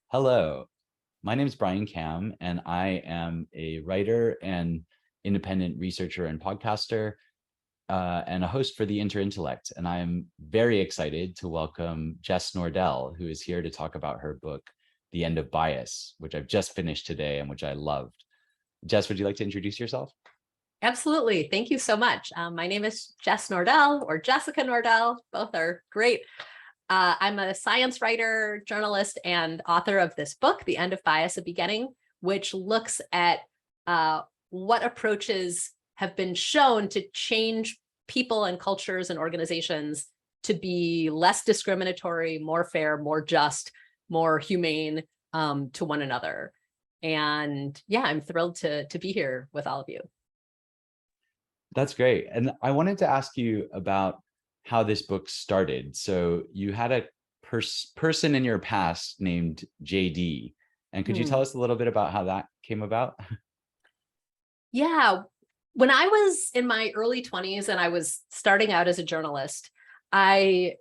Hello, my name is Bryan Kam, and I am a writer and independent researcher and podcaster, and a host for the Interintellect. And I am very excited to welcome Jess Nordell, who is here to talk about her book, The End of Bias, which I've just finished today and which I loved. Jess, would you like to introduce yourself? Absolutely. Thank you so much. My name is Jess Nordell, or Jessica Nordell. Both are great. I'm a science writer, journalist, and author of this book, The End of Bias, A Beginning, which looks at what approaches have been shown to change people and cultures and organizations to be less discriminatory, more fair, more just, more humane to one another. And yeah, I'm thrilled to be here with all of you. That's great. And I wanted to ask you about how this book started. So you had a person in your past named JD. And could you tell us a little bit about how that came about? Yeah. When I was in my early 20s and I was starting out as a journalist, I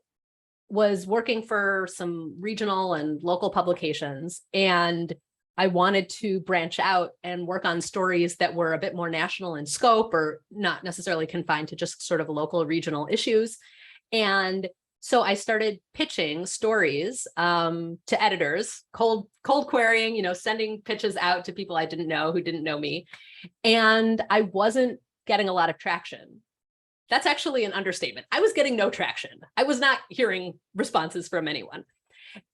was working for some regional and local publications, and I wanted to branch out and work on stories that were a bit more national in scope or not necessarily confined to just sort of local regional issues. And so I started pitching stories to editors, cold querying, sending pitches out to people I didn't know who didn't know me. And I wasn't getting a lot of traction. That's actually an understatement. I was getting no traction. I was not hearing responses from anyone.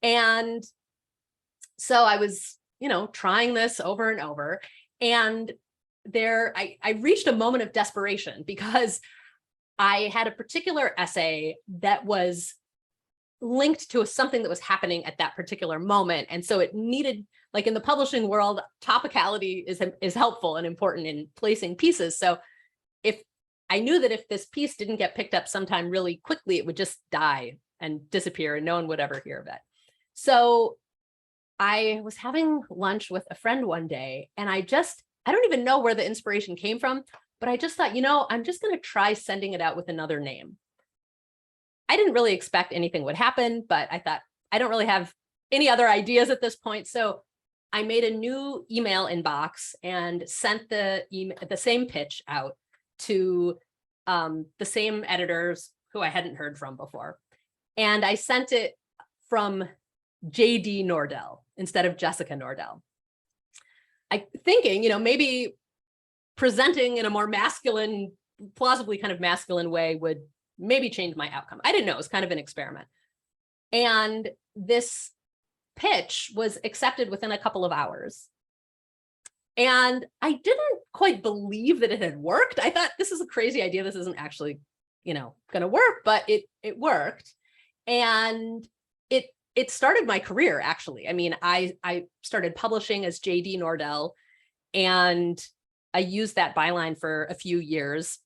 And so I was trying this over and over. And I reached a moment of desperation because I had a particular essay that was linked to something that was happening at that particular moment. And so it needed, like in the publishing world, topicality is helpful and important in placing pieces. So if I knew that if this piece didn't get picked up sometime really quickly, it would just die and disappear and no one would ever hear of it. So I was having lunch with a friend one day, and I don't even know where the inspiration came from, but I just thought, I'm just going to try sending it out with another name. I didn't really expect anything would happen, but I thought I don't really have any other ideas at this point. So I made a new email inbox and sent the same pitch out to the same editors who I hadn't heard from before. And I sent it from JD Nordell instead of Jessica Nordell. Thinking, maybe presenting in a more masculine, plausibly kind of masculine way would maybe change my outcome. I didn't know. It was kind of an experiment. And this pitch was accepted within a couple of hours. And I didn't quite believe that it had worked. I thought, this is a crazy idea. This isn't actually, going to work, but it worked. And it started my career, actually. I mean, I started publishing as JD Nordell, and I used that byline for a few years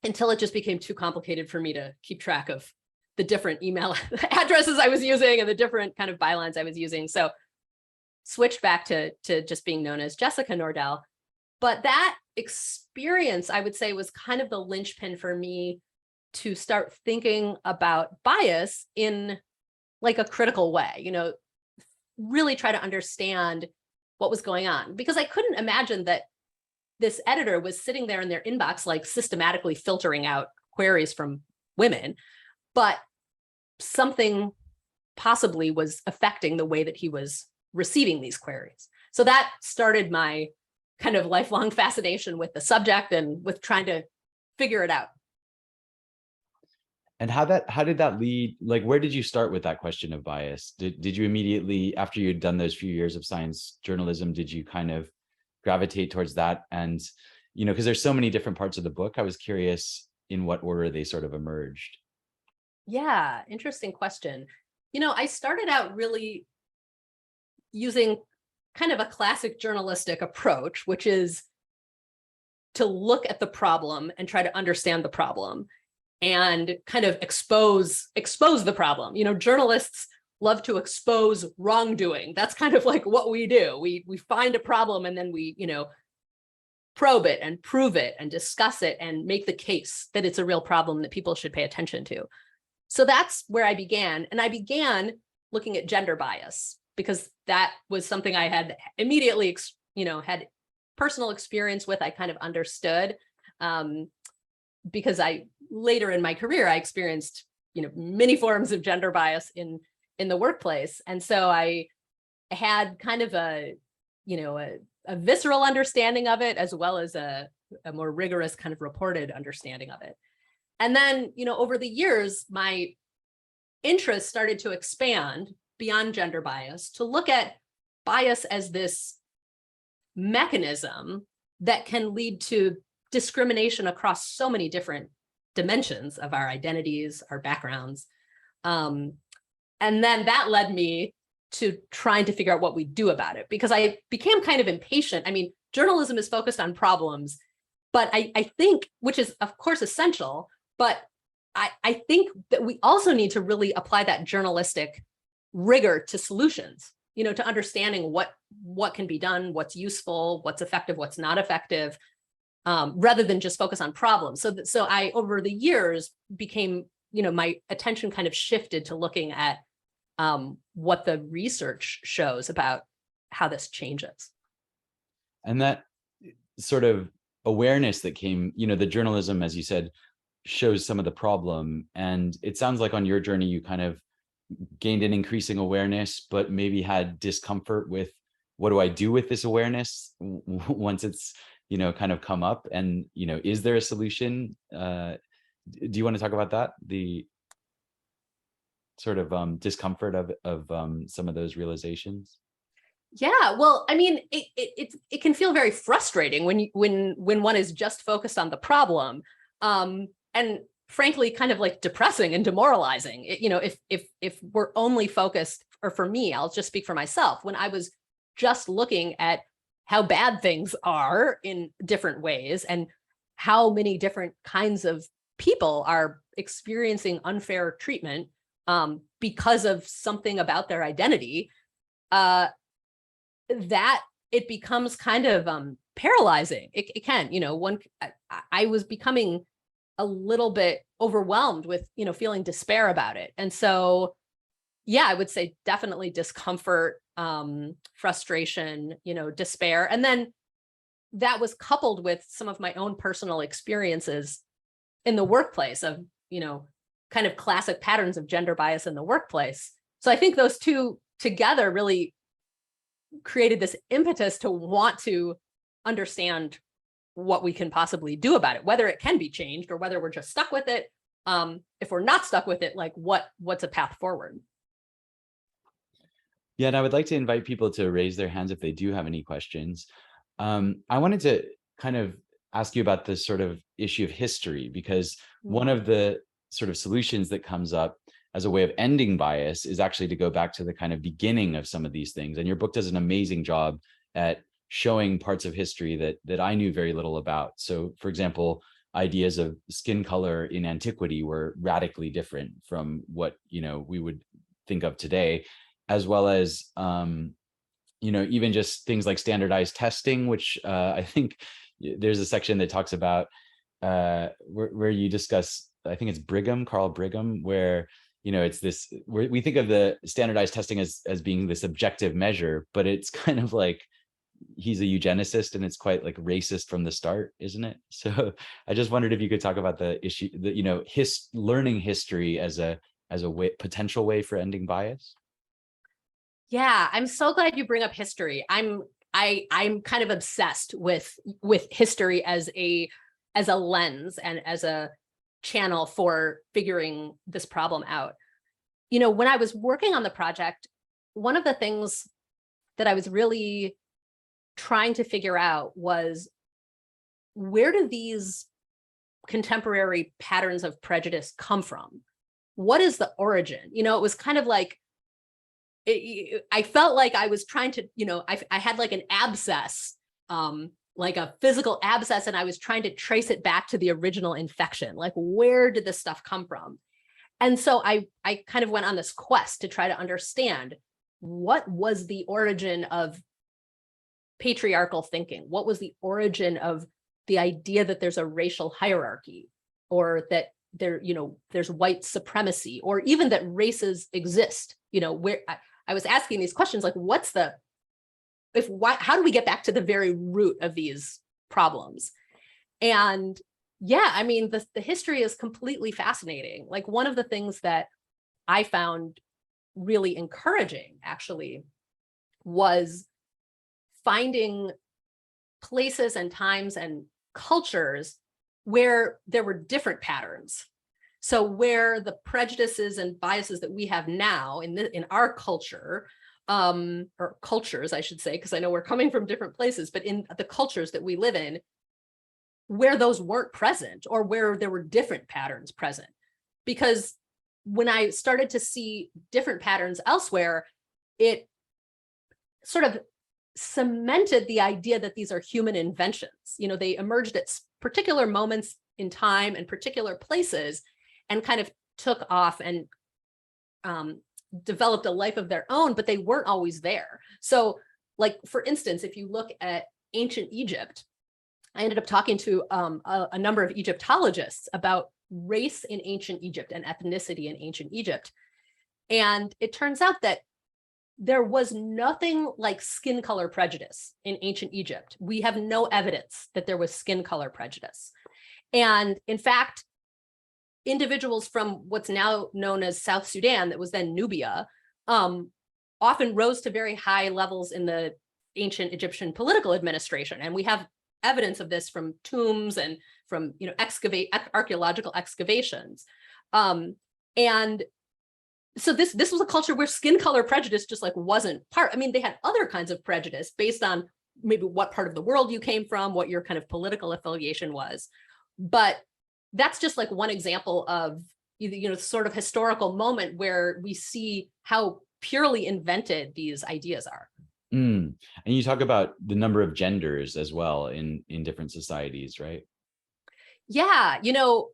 until it just became too complicated for me to keep track of the different email addresses I was using and the different kind of bylines I was using. So switched back to just being known as Jessica Nordell. But that experience, I would say, was kind of the linchpin for me to start thinking about bias in like a critical way, really try to understand what was going on, because I couldn't imagine that this editor was sitting there in their inbox, like systematically filtering out queries from women, but something possibly was affecting the way that he was receiving these queries. So that started my kind of lifelong fascination with the subject and with trying to figure it out. And how did that lead? Like, where did you start with that question of bias? Did you immediately, after you'd done those few years of science journalism, did you kind of gravitate towards that? And, because there's so many different parts of the book, I was curious in what order they sort of emerged. Yeah, interesting question. I started out really using kind of a classic journalistic approach, which is to look at the problem and try to understand the problem and kind of expose the problem. Journalists love to expose wrongdoing. That's kind of like what we do. We find a problem and then we, probe it and prove it and discuss it and make the case that it's a real problem that people should pay attention to. So that's where I began. And I began looking at gender bias because that was something I had immediately, had personal experience with. I kind of understood, because I later in my career, I experienced, many forms of gender bias in the workplace. And so I had kind of a visceral understanding of it, as well as a more rigorous kind of reported understanding of it. And then, over the years, my interest started to expand beyond gender bias to look at bias as this mechanism that can lead to discrimination across so many different dimensions of our identities, our backgrounds. And then that led me to trying to figure out what we do about it, because I became kind of impatient. I mean, journalism is focused on problems, but I think, which is of course essential, but I think that we also need to really apply that journalistic rigor to solutions, to understanding what can be done, what's useful, what's effective, what's not effective, rather than just focus on problems. So I, over the years, became, my attention kind of shifted to looking at what the research shows about how this changes. And that sort of awareness that came, the journalism, as you said, shows some of the problem. And it sounds like on your journey, you kind of gained an increasing awareness, but maybe had discomfort with, what do I do with this awareness once it's, kind of come up? And, is there a solution? Do you want to talk about that? The sort of discomfort of some of those realizations? Yeah, well, I mean, it can feel very frustrating when one is just focused on the problem, and frankly, kind of like depressing and demoralizing. If we're only focused, or for me, I'll just speak for myself. When I was just looking at how bad things are in different ways and how many different kinds of people are experiencing unfair treatment because of something about their identity, that it becomes kind of paralyzing. It can, I was becoming a little bit overwhelmed with, feeling despair about it. And so, yeah, I would say definitely discomfort, frustration, despair. And then that was coupled with some of my own personal experiences in the workplace of, kind of classic patterns of gender bias in the workplace. So I think those two together really created this impetus to want to understand what we can possibly do about it, whether it can be changed or whether we're just stuck with it. If we're not stuck with it, like what's a path forward? Yeah, and I would like to invite people to raise their hands if they do have any questions. I wanted to kind of ask you about this sort of issue of history, because one of the sort of solutions that comes up as a way of ending bias is actually to go back to the kind of beginning of some of these things. And your book does an amazing job at showing parts of history that I knew very little about. So, for example, ideas of skin color in antiquity were radically different from what, we would think of today, as well as, even just things like standardized testing, which I think there's a section that talks about where you discuss, I think it's Carl Brigham, where, it's this, where we think of the standardized testing as being this objective measure, but it's kind of like, he's a eugenicist and it's quite like racist from the start, isn't it? So I just wondered if you could talk about the issue that, learning history as a potential way for ending bias. Yeah, I'm so glad you bring up history. I'm kind of obsessed with history as a lens and as a channel for figuring this problem out. When I was working on the project, one of the things that I was really trying to figure out was, where do these contemporary patterns of prejudice come from? What is the origin? It was kind of like, I felt like I was trying to, I had like an abscess, like a physical abscess, and I was trying to trace it back to the original infection. Like, where did this stuff come from? And so I kind of went on this quest to try to understand, what was the origin of patriarchal thinking? What was the origin of the idea that there's a racial hierarchy, or that there's white supremacy, or even that races exist? Where I was asking these questions like, how do we get back to the very root of these problems? And yeah, I mean, the history is completely fascinating. Like, one of the things that I found really encouraging, actually, was finding places and times and cultures where there were different patterns. So where the prejudices and biases that we have now in our culture, or cultures, I should say, because I know we're coming from different places, but in the cultures that we live in, where those weren't present, or where there were different patterns present. Because when I started to see different patterns elsewhere, it sort of cemented the idea that these are human inventions. You know, they emerged at particular moments in time and particular places, and kind of took off and developed a life of their own, but they weren't always there. So, like, for instance, if you look at ancient Egypt, I ended up talking to a number of Egyptologists about race in ancient Egypt and ethnicity in ancient Egypt. And it turns out that there was nothing like skin color prejudice in ancient Egypt. We have no evidence that there was skin color prejudice. And in fact, individuals from what's now known as South Sudan, that was then Nubia, often rose to very high levels in the ancient Egyptian political administration. And we have evidence of this from tombs and from, you know, archaeological excavations. And so this was a culture where skin color prejudice just like wasn't part. I mean, they had other kinds of prejudice based on maybe what part of the world you came from, what your kind of political affiliation was. But that's just like one example of, you know, sort of historical moment where we see how purely invented these ideas are. And you talk about the number of genders as well in different societies, right? Yeah, you know,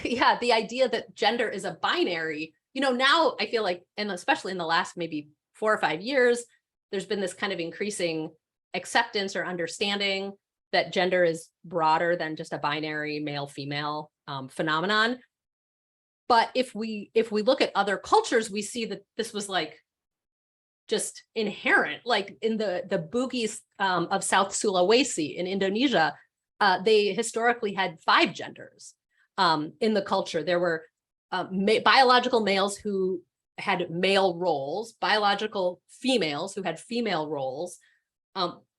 yeah, the idea that gender is a binary, you know, now I feel like, and especially in the last maybe 4 or 5 years, there's been this kind of increasing acceptance or understanding that gender is broader than just a binary male-female phenomenon. But if we look at other cultures, we see that this was like just inherent. Like in the Bugis of South Sulawesi in Indonesia, they historically had 5 genders in the culture. There were biological males who had male roles, biological females who had female roles,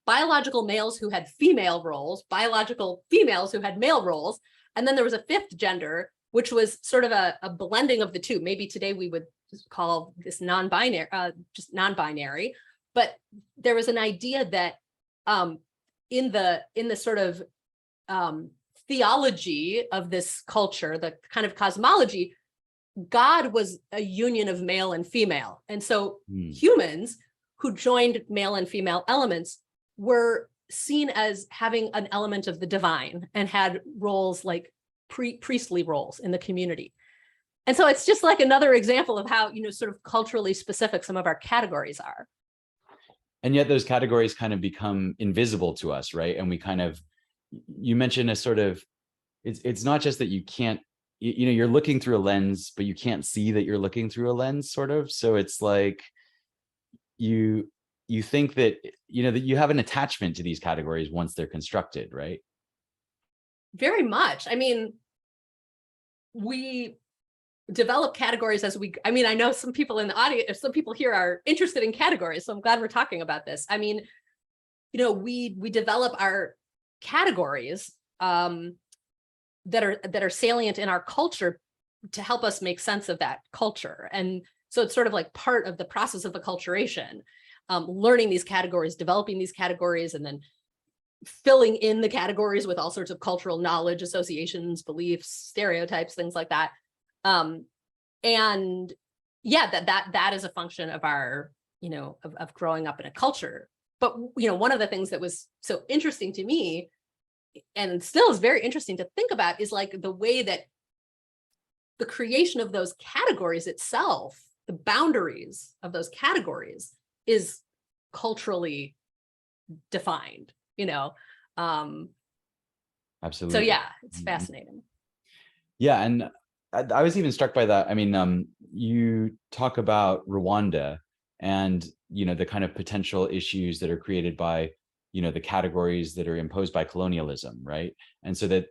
biological males who had female roles, biological females who had male roles. And then there was a 5th gender, which was sort of a blending of the two. Maybe today we would call this non-binary, just non-binary. But there was an idea that in the sort of theology of this culture, the kind of cosmology, God was a union of male and female. And so humans who joined male and female elements were seen as having an element of the divine and had roles like priestly roles in the community. And so it's just like another example of how, you know, sort of culturally specific some of our categories are. And yet those categories kind of become invisible to us, right? And we kind of, you mentioned a sort of, it's not just that you can't, you know, you're looking through a lens, but you can't see that you're looking through a lens, sort of. So it's like you think that, you know, that you have an attachment to these categories once they're constructed, right? Very much. I mean, we develop categories as we, I mean, I know some people in the audience, some people here are interested in categories, so I'm glad we're talking about this. I mean, you know, we develop our categories that are salient in our culture to help us make sense of that culture. And so it's sort of like part of the process of acculturation, learning these categories, developing these categories, and then filling in the categories with all sorts of cultural knowledge, associations, beliefs, stereotypes, things like that. And yeah, that is a function of our, you know, of growing up in a culture. But, you know, one of the things that was so interesting to me, and still is very interesting to think about, is like the way that the creation of those categories itself, the boundaries of those categories, is culturally defined, you know. Absolutely. So yeah, it's fascinating. Yeah, and I was even struck by that. I mean, you talk about Rwanda, and, the kind of potential issues that are created by, the categories that are imposed by colonialism, right? And so that,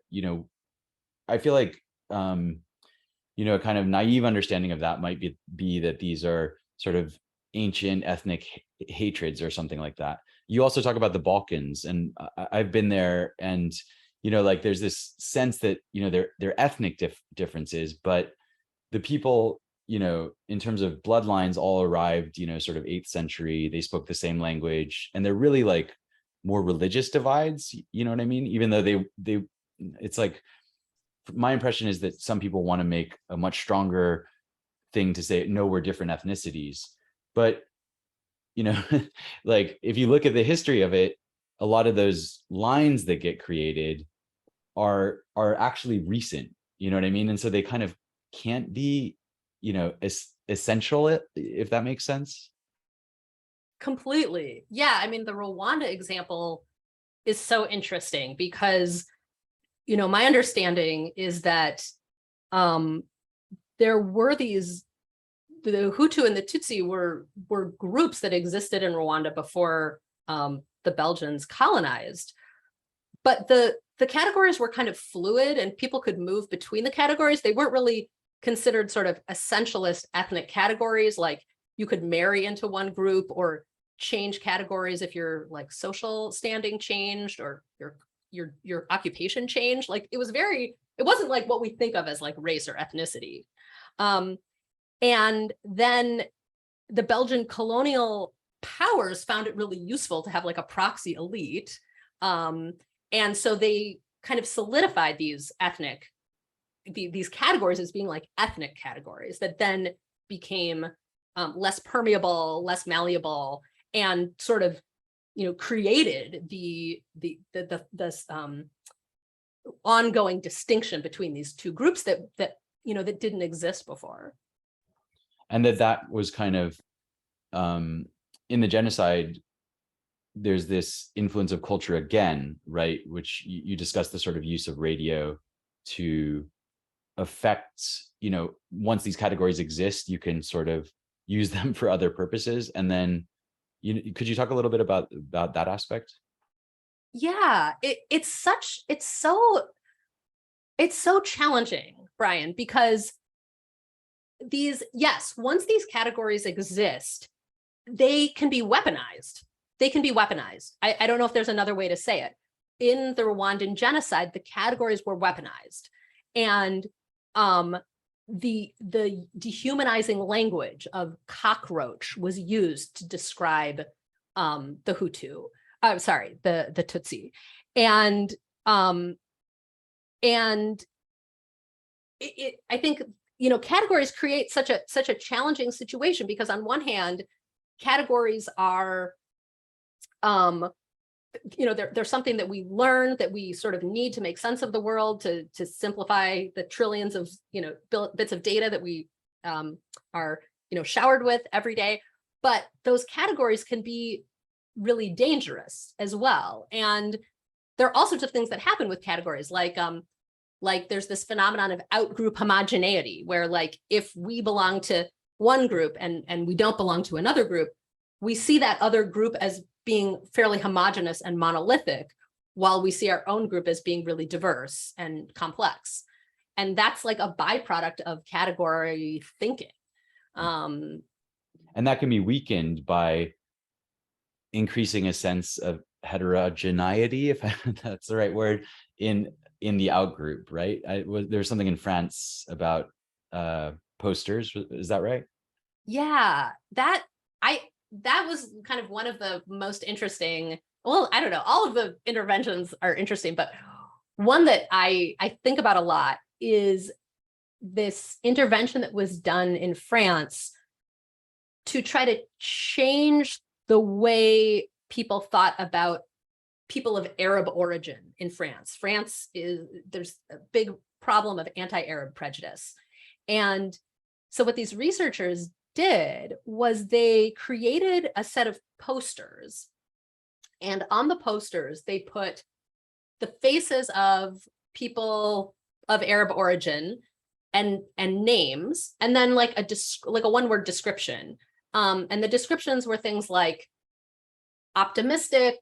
I feel like, a kind of naive understanding of that might be that these are sort of ancient ethnic hatreds or something like that. You also talk about the Balkans, and I've been there, and like there's this sense that they're ethnic differences, but the people, in terms of bloodlines, all arrived, sort of 8th century. They spoke the same language, and they're really like more religious divides. You know what I mean? Even though it's like, my impression is that some people want to make a much stronger thing to say, no, we're different ethnicities. But, like if you look at the history of it, a lot of those lines that get created are actually recent, you know what I mean? And so they kind of can't be, essential, if that makes sense. Completely. Yeah. I mean, the Rwanda example is so interesting because, my understanding is that there were the Hutu and the Tutsi were groups that existed in Rwanda before the Belgians colonized. But the categories were kind of fluid and people could move between the categories. They weren't really considered sort of essentialist ethnic categories, like you could marry into one group or change categories if your like social standing changed or your occupation changed. Like it wasn't like what we think of as like race or ethnicity. And then the Belgian colonial powers found it really useful to have like a proxy elite. And so they kind of solidified these categories as being like ethnic categories that then became less permeable, less malleable, and sort of, created this ongoing distinction between these two groups that didn't exist before. And that was kind of in the genocide, there's this influence of culture again, right? Which you discuss the sort of use of radio to affect, once these categories exist, you can sort of use them for other purposes. And then, could you talk a little bit about that aspect? Yeah, it's so challenging, Bryan, because once these categories exist, they can be weaponized. I don't know if there's another way to say it. In the Rwandan genocide, the categories were weaponized. And the dehumanizing language of cockroach was used to describe the Hutu. The Tutsi. And I think, categories create such a challenging situation because on one hand, categories are, they're something that we learn, that we sort of need to make sense of the world, to simplify the trillions of, bits of data that we are, showered with every day. But those categories can be really dangerous as well. And there are all sorts of things that happen with categories, like there's this phenomenon of out-group homogeneity, where like if we belong to one group and we don't belong to another group, we see that other group as being fairly homogenous and monolithic, while we see our own group as being really diverse and complex. And that's like a byproduct of category thinking. And that can be weakened by increasing a sense of heterogeneity, if that's the right word, in the outgroup, right? There's something in France about posters. Is that right? Yeah, that was kind of one of the most interesting. Well, I don't know, all of the interventions are interesting, but one that I think about a lot is this intervention that was done in France to try to change the way people thought about people of Arab origin in France. There's a big problem of anti-Arab prejudice. And so what these researchers did was they created a set of posters. And on the posters, they put the faces of people of Arab origin and names, and then like a one-word description. And the descriptions were things like optimistic,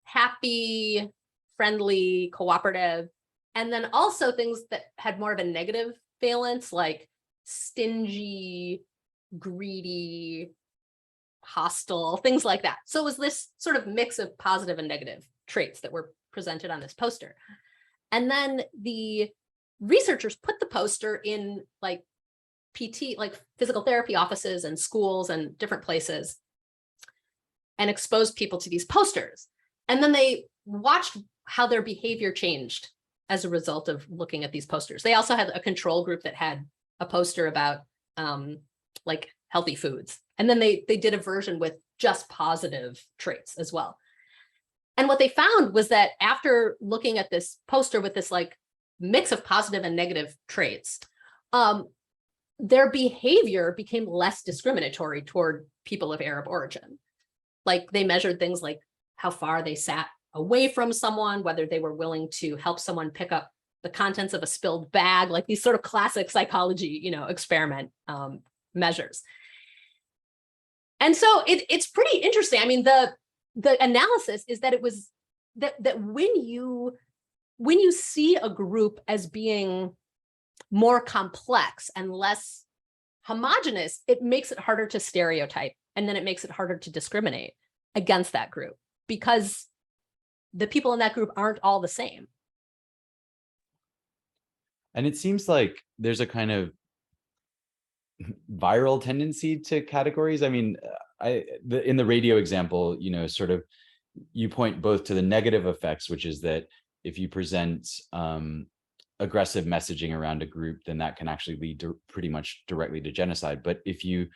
happy, friendly, cooperative, and then also things that had more of a negative valence, like stingy, greedy, hostile, things like that. So it was this sort of mix of positive and negative traits that were presented on this poster. And then the researchers put the poster in like PT, like physical therapy offices and schools and different places, and exposed people to these posters. And then they watched how their behavior changed as a result of looking at these posters. They also had a control group that had a poster about like healthy foods. And then they did a version with just positive traits as well. And what they found was that after looking at this poster with this like mix of positive and negative traits, their behavior became less discriminatory toward people of Arab origin. Like they measured things like how far they sat away from someone, whether they were willing to help someone pick up the contents of a spilled bag, like these sort of classic psychology, experiment measures. And so it's pretty interesting. I mean, the analysis is that it was that when you see a group as being more complex and less homogenous, it makes it harder to stereotype, and then it makes it harder to discriminate against that group because the people in that group aren't all the same. And it seems like there's a kind of viral tendency to categories. I mean, in the radio example, sort of you point both to the negative effects, which is that if you present aggressive messaging around a group, then that can actually lead to pretty much directly to genocide. But if you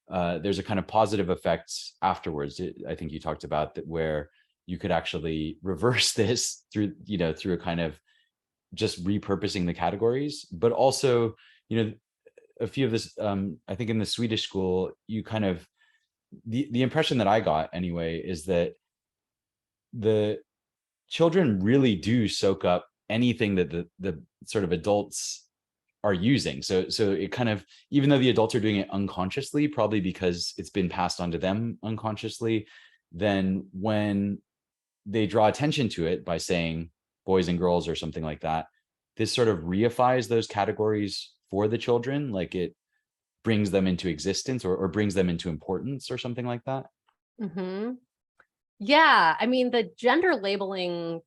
there's a kind of positive effects afterwards. I think you talked about that, where you could actually reverse this through a kind of just repurposing the categories, but also a few of this. I think in the Swedish school, you kind of the impression that I got anyway is that the children really do soak up anything that the sort of adults are using. So it kind of, even though the adults are doing it unconsciously, probably because it's been passed on to them unconsciously, then when they draw attention to it by saying boys and girls or something like that, this sort of reifies those categories for the children, like it brings them into existence or brings them into importance or something like that. Mm-hmm. Yeah, I mean, the gender labeling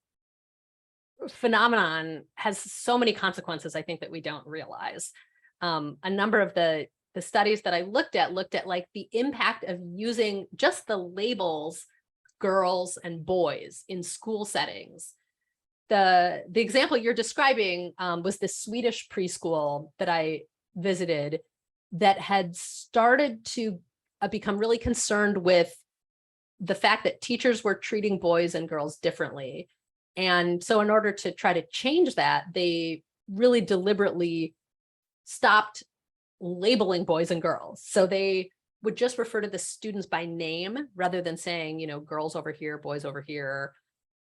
phenomenon has so many consequences, I think, that we don't realize. A number of the studies that I looked at like the impact of using just the labels girls and boys in school settings. The example you're describing was this Swedish preschool that I visited that had started to become really concerned with the fact that teachers were treating boys and girls differently. And so in order to try to change that, they really deliberately stopped labeling boys and girls. So they would just refer to the students by name rather than saying, girls over here, boys over here,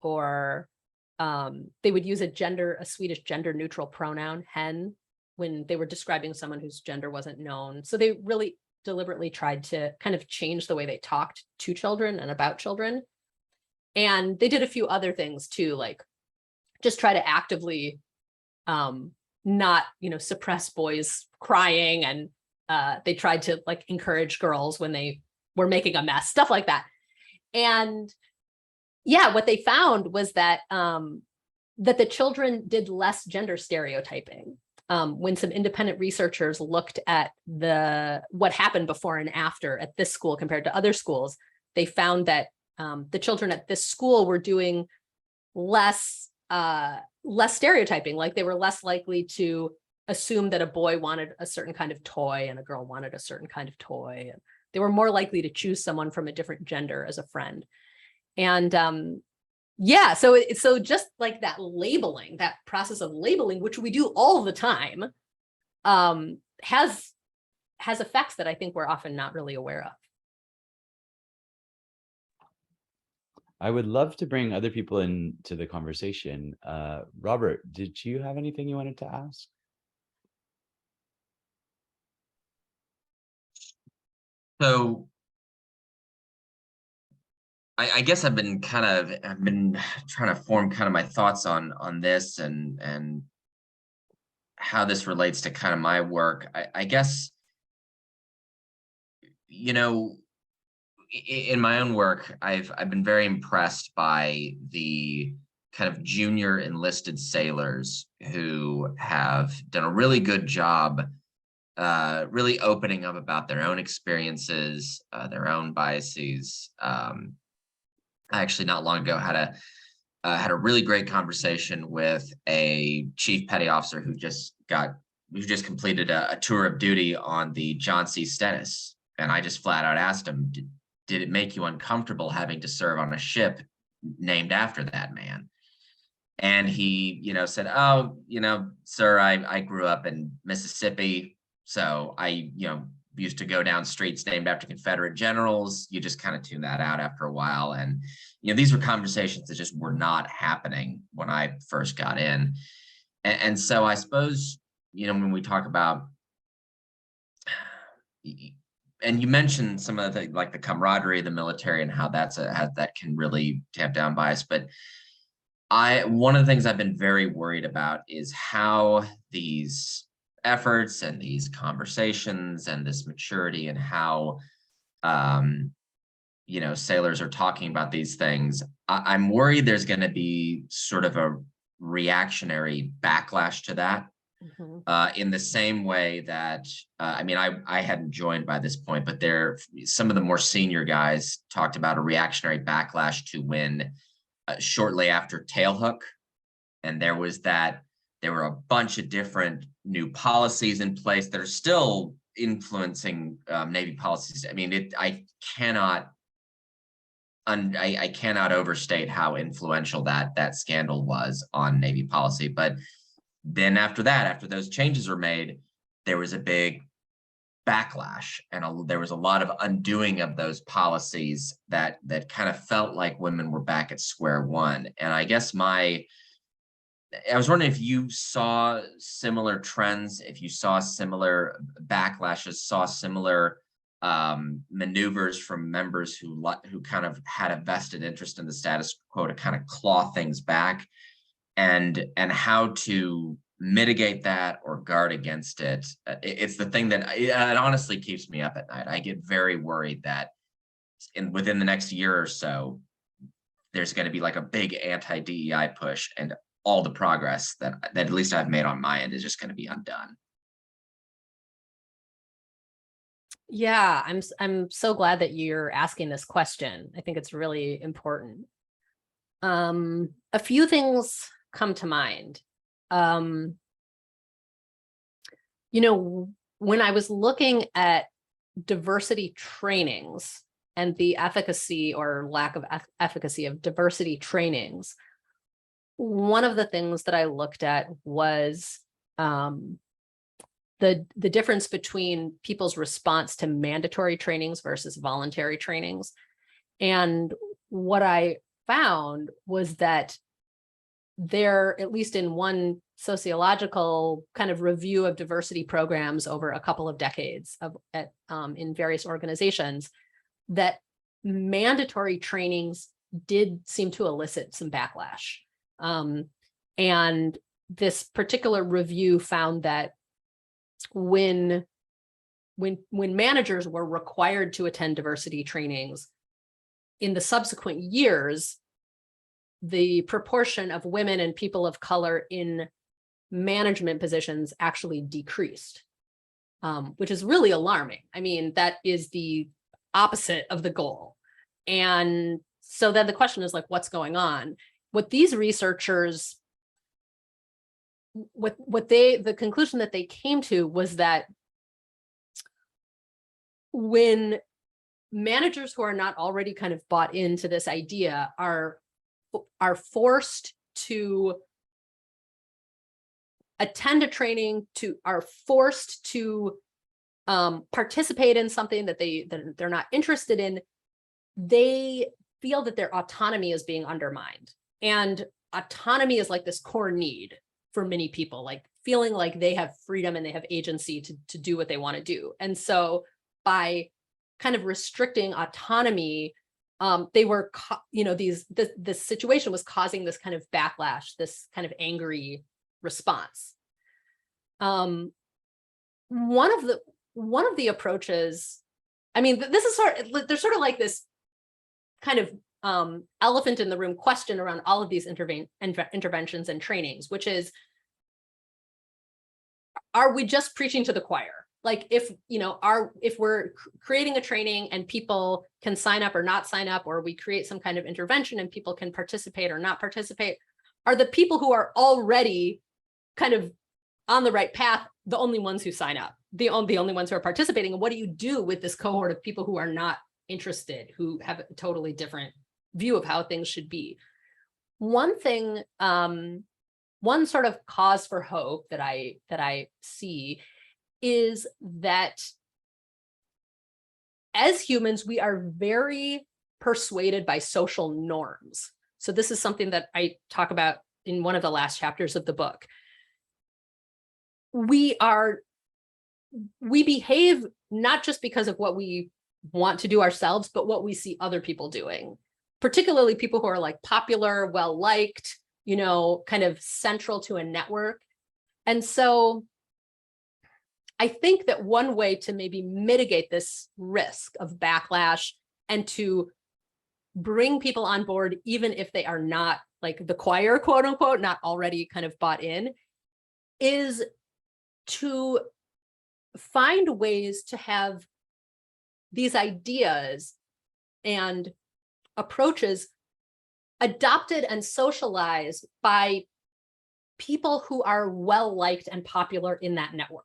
or they would use a Swedish gender neutral pronoun, hen, when they were describing someone whose gender wasn't known. So they really deliberately tried to kind of change the way they talked to children and about children. And they did a few other things too, like just try to actively not, suppress boys crying. And they tried to like encourage girls when they were making a mess, stuff like that. And yeah, what they found was that that the children did less gender stereotyping. When some independent researchers looked at what happened before and after at this school compared to other schools, they found that the children at this school were doing less stereotyping. Like they were less likely to assume that a boy wanted a certain kind of toy and a girl wanted a certain kind of toy. And they were more likely to choose someone from a different gender as a friend. And yeah, so just like that labeling, that process of labeling, which we do all the time, has effects that I think we're often not really aware of. I would love to bring other people into the conversation. Robert, did you have anything you wanted to ask? So I guess I've been trying to form kind of my thoughts on this and how this relates to kind of my work. I guess, you know, in my own work, I've been very impressed by the kind of junior enlisted sailors who have done a really good job really opening up about their own experiences, their own biases. I actually not long ago had a really great conversation with a chief petty officer who just completed a tour of duty on the John C. Stennis, and I just flat out asked him, did it make you uncomfortable having to serve on a ship named after that man? And he, said, "Oh, sir, I grew up in Mississippi, so I, used to go down streets named after Confederate generals." You just kind of tune that out after a while. And, these were conversations that just were not happening when I first got in. And so I suppose, when we talk about, and you mentioned some of the, like the camaraderie of the military and how that can really tamp down bias. But one of the things I've been very worried about is how these efforts and these conversations and this maturity and how, sailors are talking about these things. I'm worried there's going to be sort of a reactionary backlash to that. In the same way that, I hadn't joined by this point, but some of the more senior guys talked about a reactionary backlash to when shortly after Tailhook, and there were a bunch of different new policies in place that are still influencing Navy policies. I cannot overstate how influential that scandal was on Navy policy. But then after those changes were made, there was a big backlash, and there was a lot of undoing of those policies that kind of felt like women were back at square one. And I guess I was wondering if you saw similar trends, if you saw similar backlashes, saw similar maneuvers from members who kind of had a vested interest in the status quo to kind of claw things back, and how to mitigate that or guard against it. It's the thing that it honestly keeps me up at night. I get very worried that within the next year or so, there's going to be like a big anti-DEI push, and all the progress that at least I've made on my end is just going to be undone. Yeah, I'm so glad that you're asking this question. I think it's really important. A few things come to mind. When I was looking at diversity trainings and the efficacy or lack of efficacy of diversity trainings, one of the things that I looked at was the difference between people's response to mandatory trainings versus voluntary trainings. And what I found was that there, at least in one sociological kind of review of diversity programs over a couple of decades in various organizations, that mandatory trainings did seem to elicit some backlash. And this particular review found that when managers were required to attend diversity trainings, in the subsequent years, the proportion of women and people of color in management positions actually decreased, which is really alarming. That is the opposite of the goal. And so then the question is like, what's going on? What these researchers, the conclusion that they came to was that when managers who are not already kind of bought into this idea are forced to attend a training, are forced to participate in something that they're not interested in, they feel that their autonomy is being undermined. And autonomy is like this core need for many people, like feeling like they have freedom and they have agency to do what they want to do. And so by kind of restricting autonomy, they were, this situation was causing this kind of backlash, this kind of angry response. One of the approaches, I mean, this is there's sort of like this kind of elephant in the room question around all of these interventions and trainings, which is, are we just preaching to the choir? Like if we're creating a training and people can sign up or not sign up, or we create some kind of intervention and people can participate or not participate, are the people who are already kind of on the right path the only ones who sign up, the only ones who are participating? And what do you do with this cohort of people who are not interested, who have a totally different view of how things should be? One thing, one sort of cause for hope that I see is that as humans, we are very persuaded by social norms. So this is something that I talk about in one of the last chapters of the book. We behave not just because of what we want to do ourselves, but what we see other people doing, particularly people who are like popular, well-liked, kind of central to a network. And so I think that one way to maybe mitigate this risk of backlash and to bring people on board, even if they are not like the choir, quote unquote, not already kind of bought in, is to find ways to have these ideas and approaches adopted and socialized by people who are well-liked and popular in that network.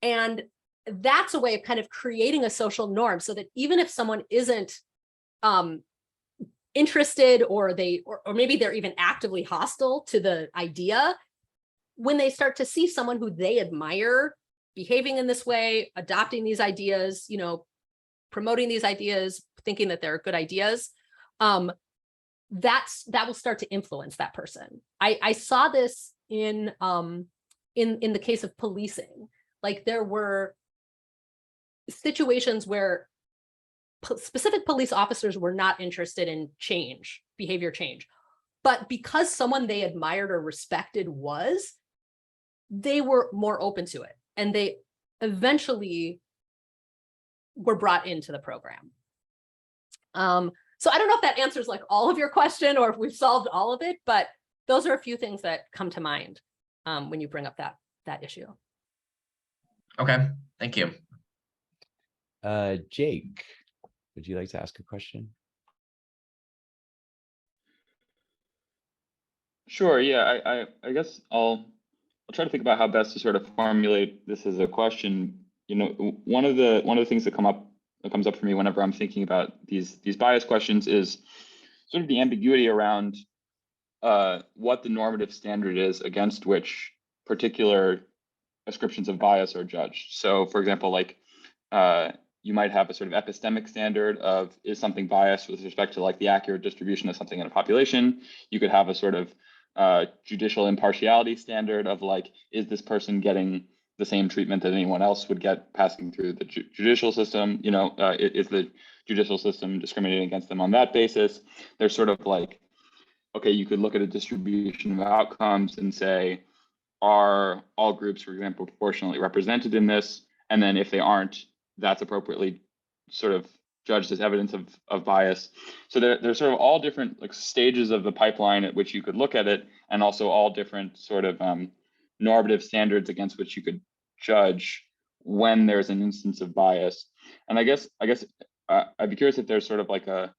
And that's a way of kind of creating a social norm so that even if someone isn't interested, or maybe they're even actively hostile to the idea, when they start to see someone who they admire behaving in this way, adopting these ideas, promoting these ideas, thinking that they're good ideas, that will start to influence that person. I saw this in the case of policing. Like there were situations where specific police officers were not interested in behavior change, but because someone they admired or respected was, they were more open to it, and they eventually were brought into the program. So I don't know if that answers like all of your question or if we've solved all of it, but those are a few things that come to mind when you bring up that issue. Okay, thank you. Jake, would you like to ask a question? Sure. Yeah, I guess I'll try to think about how best to sort of formulate this as a question. One of the things that comes up for me whenever I'm thinking about these bias questions is sort of the ambiguity around what the normative standard is against which particular ascriptions of bias are judged. So, for example, like you might have a sort of epistemic standard of, is something biased with respect to like the accurate distribution of something in a population? You could have a sort of judicial impartiality standard of like, is this person getting the same treatment that anyone else would get passing through the judicial system? Is the judicial system discriminating against them on that basis? There's sort of like, okay, you could look at a distribution of outcomes and say, are all groups, for example, proportionally represented in this? And then if they aren't, that's appropriately sort of judged as evidence of bias. So there's sort of all different like stages of the pipeline at which you could look at it, and also all different sort of normative standards against which you could judge when there's an instance of bias. And I guess I'd be curious if there's sort of like a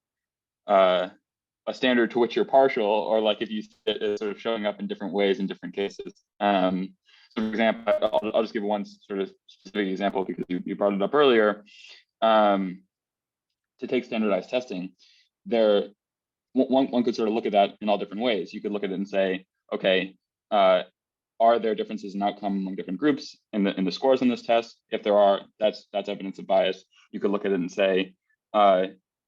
standard to which you're partial, or like if you see it sort of showing up in different ways in different cases. So for example, I'll just give one sort of specific example because you brought it up earlier. To take standardized testing, one could sort of look at that in all different ways. You could look at it and say, okay, are there differences in outcome among different groups in the scores on this test? If there are, that's evidence of bias. You could look at it and say,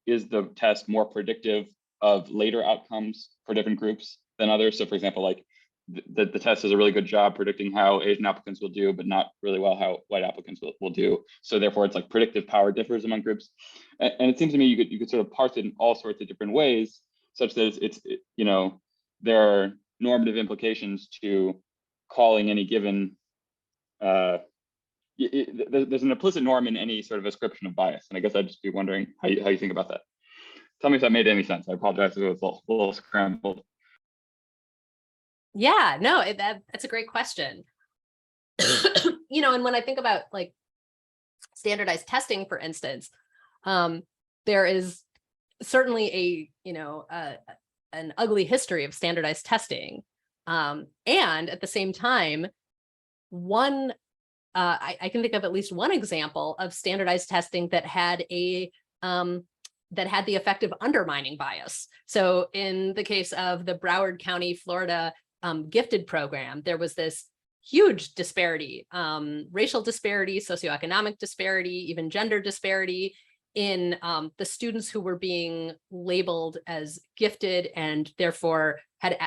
is the test more predictive of later outcomes for different groups than others? So for example, like the test does a really good job predicting how Asian applicants will do, but not really well how white applicants will do. So therefore, it's like predictive power differs among groups. And it seems to me you could sort of parse it in all sorts of different ways, such that there are normative implications to calling any given. There's an implicit norm in any sort of ascription of bias, and I guess I'd just be wondering how you think about that. Tell me if that made any sense. I apologize if it was a little scrambled. Yeah, no, that's a great question. And when I think about like standardized testing, for instance, there is certainly an ugly history of standardized testing. And at the same time, I can think of at least one example of standardized testing that had the effect of undermining bias. So in the case of the Broward County, Florida gifted program, there was this huge disparity, racial disparity, socioeconomic disparity, even gender disparity in the students who were being labeled as gifted and therefore had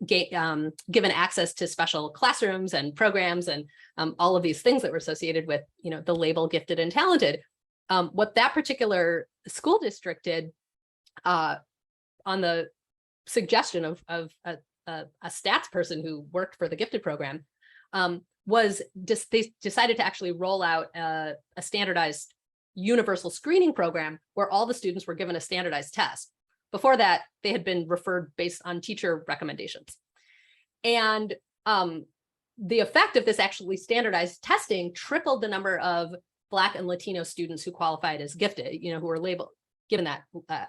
given access to special classrooms and programs and all of these things that were associated with the label gifted and talented. What that particular school district did, on the suggestion of a stats person who worked for the gifted program, was they decided to actually roll out a standardized universal screening program where all the students were given a standardized test. Before that, they had been referred based on teacher recommendations. And the effect of this actually standardized testing tripled the number of Black and Latino students who qualified as gifted, who were given that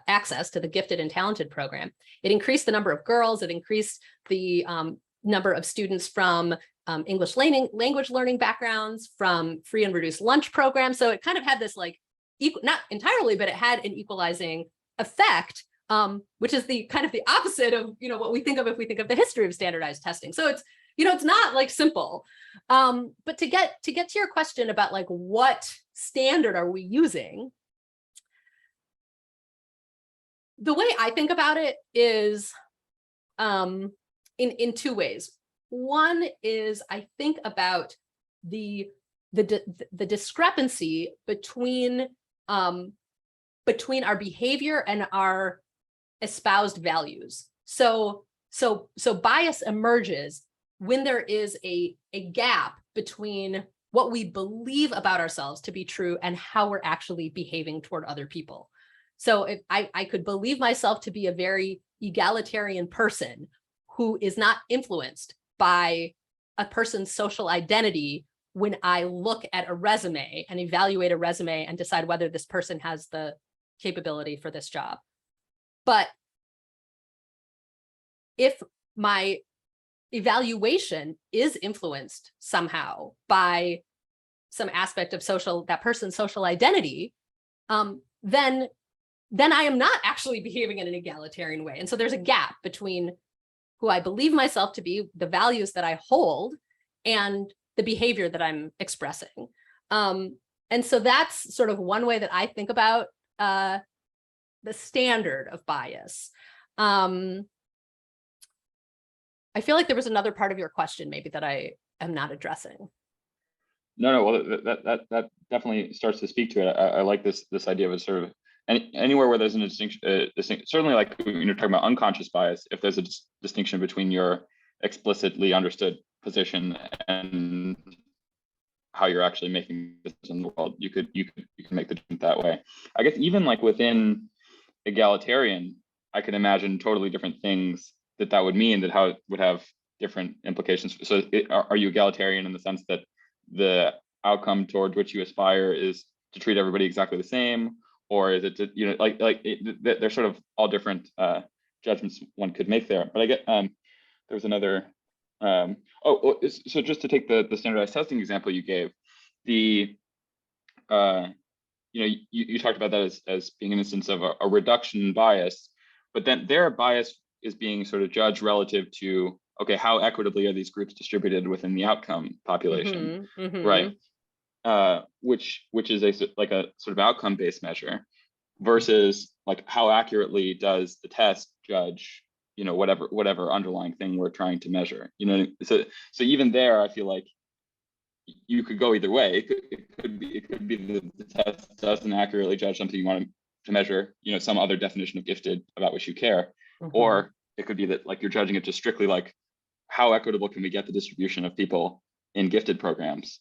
access to the gifted and talented program. It increased the number of girls, it increased the number of students from English language learning backgrounds, from free and reduced lunch programs. So it kind of had this not entirely, but it had an equalizing effect, which is the kind of the opposite of what we think of if we think of the history of standardized testing. So it's it's not simple. But to get to your question about what standard are we using, the way I think about it is in two ways. One is I think about the discrepancy between our behavior and our espoused values. So bias emerges when there is a gap between what we believe about ourselves to be true and how we're actually behaving toward other people. So if I could believe myself to be a very egalitarian person who is not influenced by a person's social identity when I look at a resume and evaluate a resume and decide whether this person has the capability for this job. But if my evaluation is influenced somehow by some aspect of that person's social identity, then I am not actually behaving in an egalitarian way. And so there's a gap between who I believe myself to be, the values that I hold, and the behavior that I'm expressing. And so that's sort of one way that I think about the standard of bias. I feel like there was another part of your question maybe that I am not addressing. No, well, that definitely starts to speak to it. I like this idea of a sort of anywhere where there's a distinction, certainly like when you're talking about unconscious bias, if there's a distinction between your explicitly understood position and how you're actually making this in the world, you can make the judgment that way. I guess even within egalitarian, I can imagine totally different things that would mean, that how it would have different implications. So are you egalitarian in the sense that the outcome toward which you aspire is to treat everybody exactly the same, or is it to, they're sort of all different judgments one could make there. But I get there was another. So just to take the standardized testing example you gave, you talked about that as being an instance of a reduction in bias, but then their bias is being sort of judged relative to, okay, how equitably are these groups distributed within the outcome population, right? Which is a sort of outcome-based measure, versus how accurately does the test judge whatever underlying thing we're trying to measure. So even there, I feel like you could go either way. It could be the test doesn't accurately judge something you want to measure, some other definition of gifted about which you care, or it could be that like you're judging it just strictly like how equitable can we get the distribution of people in gifted programs.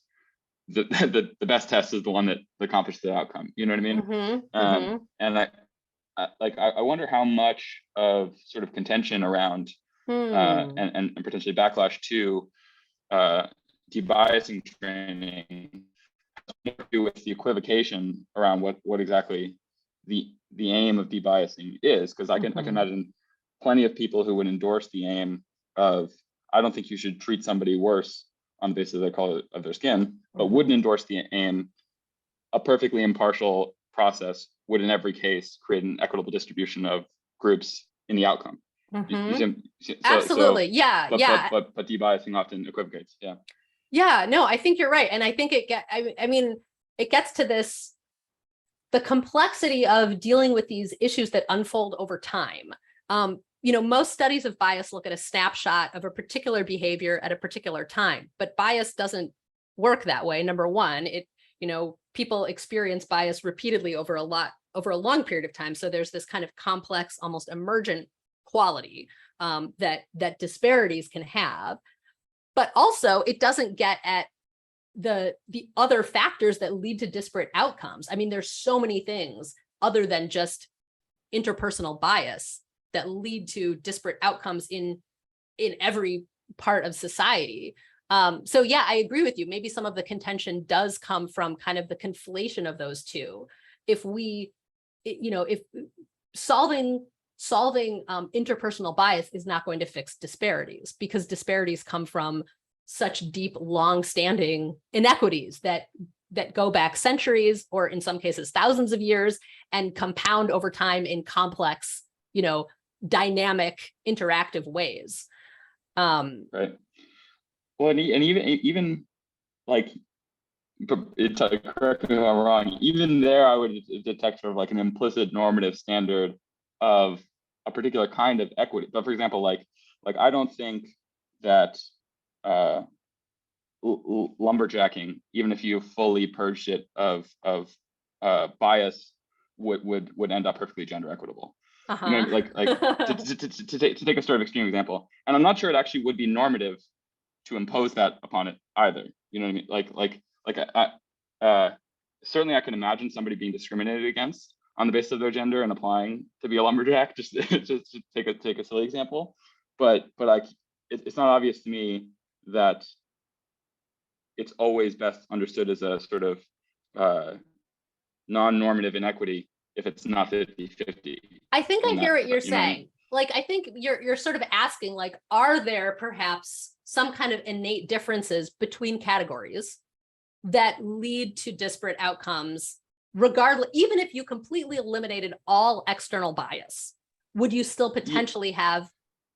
The best test is the one that accomplishes the outcome. You know what I mean? And I wonder how much of sort of contention around and potentially backlash to debiasing training has more to do with the equivocation around what exactly the aim of debiasing is. Because I can imagine plenty of people who would endorse the aim of, I don't think you should treat somebody worse on the basis of their skin, but wouldn't endorse the aim. A perfectly impartial process would in every case create an equitable distribution of groups in the outcome. Absolutely. But debiasing often equivocates. Yeah, no, I think you're right. And I think it gets to this, the complexity of dealing with these issues that unfold over time. Most studies of bias look at a snapshot of a particular behavior at a particular time, but bias doesn't work that way. Number one, people experience bias repeatedly over a long period of time. So there's this kind of complex, almost emergent quality that disparities can have. But also it doesn't get at the other factors that lead to disparate outcomes. I mean, there's so many things other than just interpersonal bias that lead to disparate outcomes in every part of society. So yeah, I agree with you. Maybe some of the contention does come from kind of the conflation of those two. If solving interpersonal bias is not going to fix disparities, because disparities come from such deep, long-standing inequities that go back centuries, or in some cases thousands of years, and compound over time in complex, dynamic, interactive ways. Right. Well, and even like, correct me if I'm wrong, even there I would detect sort of like an implicit normative standard of a particular kind of equity. But for example, like I don't think that lumberjacking, even if you fully purged it of bias, would end up perfectly gender equitable. To take a sort of extreme example, and I'm not sure it actually would be normative to impose that upon it either. You know what I mean? Certainly I can imagine somebody being discriminated against on the basis of their gender and applying to be a lumberjack, just to take a silly example. But it's not obvious to me that it's always best understood as a sort of non-normative inequity if it's not 50-50. I think I hear what you're saying. Like, I think you're sort of asking, like, are there perhaps some kind of innate differences between categories that lead to disparate outcomes, regardless, even if you completely eliminated all external bias, would you still potentially have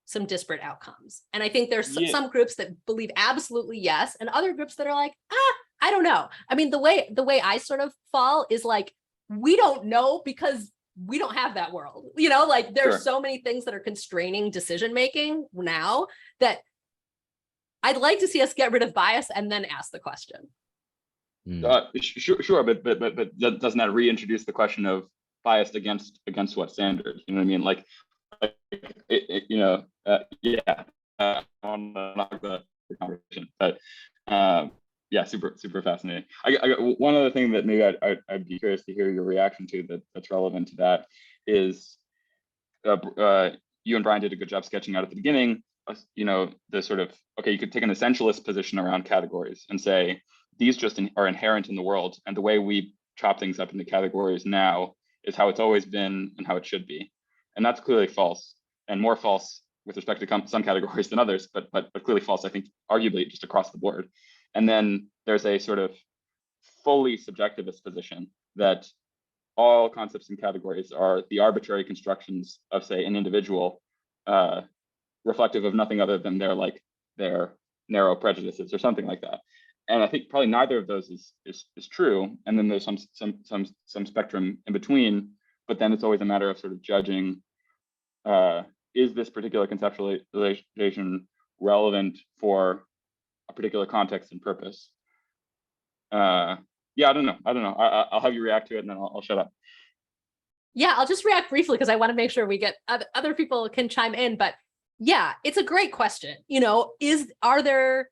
some disparate outcomes? And I think there's some groups that believe absolutely yes, and other groups that are like, I don't know. I mean, the way I sort of fall is like, we don't know because we don't have that world. Like there's so many things that are constraining decision making now that I'd like to see us get rid of bias and then ask the question. Sure, but doesn't that reintroduce the question of biased against what standard? You know what I mean? Like I want to knock the conversation, but super fascinating. I got one other thing that maybe I'd be curious to hear your reaction to that's relevant to that is you and Bryan did a good job sketching out at the beginning. The sort of, okay, you could take an essentialist position around categories and say these just are inherent in the world, and the way we chop things up into categories now is how it's always been and how it should be, and that's clearly false, and more false with respect to some categories than others, but clearly false, I think, arguably just across the board. And then there's a sort of fully subjectivist position that all concepts and categories are the arbitrary constructions of, say, an individual, reflective of nothing other than their narrow prejudices or something like that. And I think probably neither of those is true. And then there's some spectrum in between, but then it's always a matter of sort of judging is this particular conceptualization relevant for a particular context and purpose? Yeah, I don't know. I'll have you react to it and then I'll shut up. Yeah, I'll just react briefly because I want to make sure we get other people can chime in. But yeah, it's a great question. You know, are there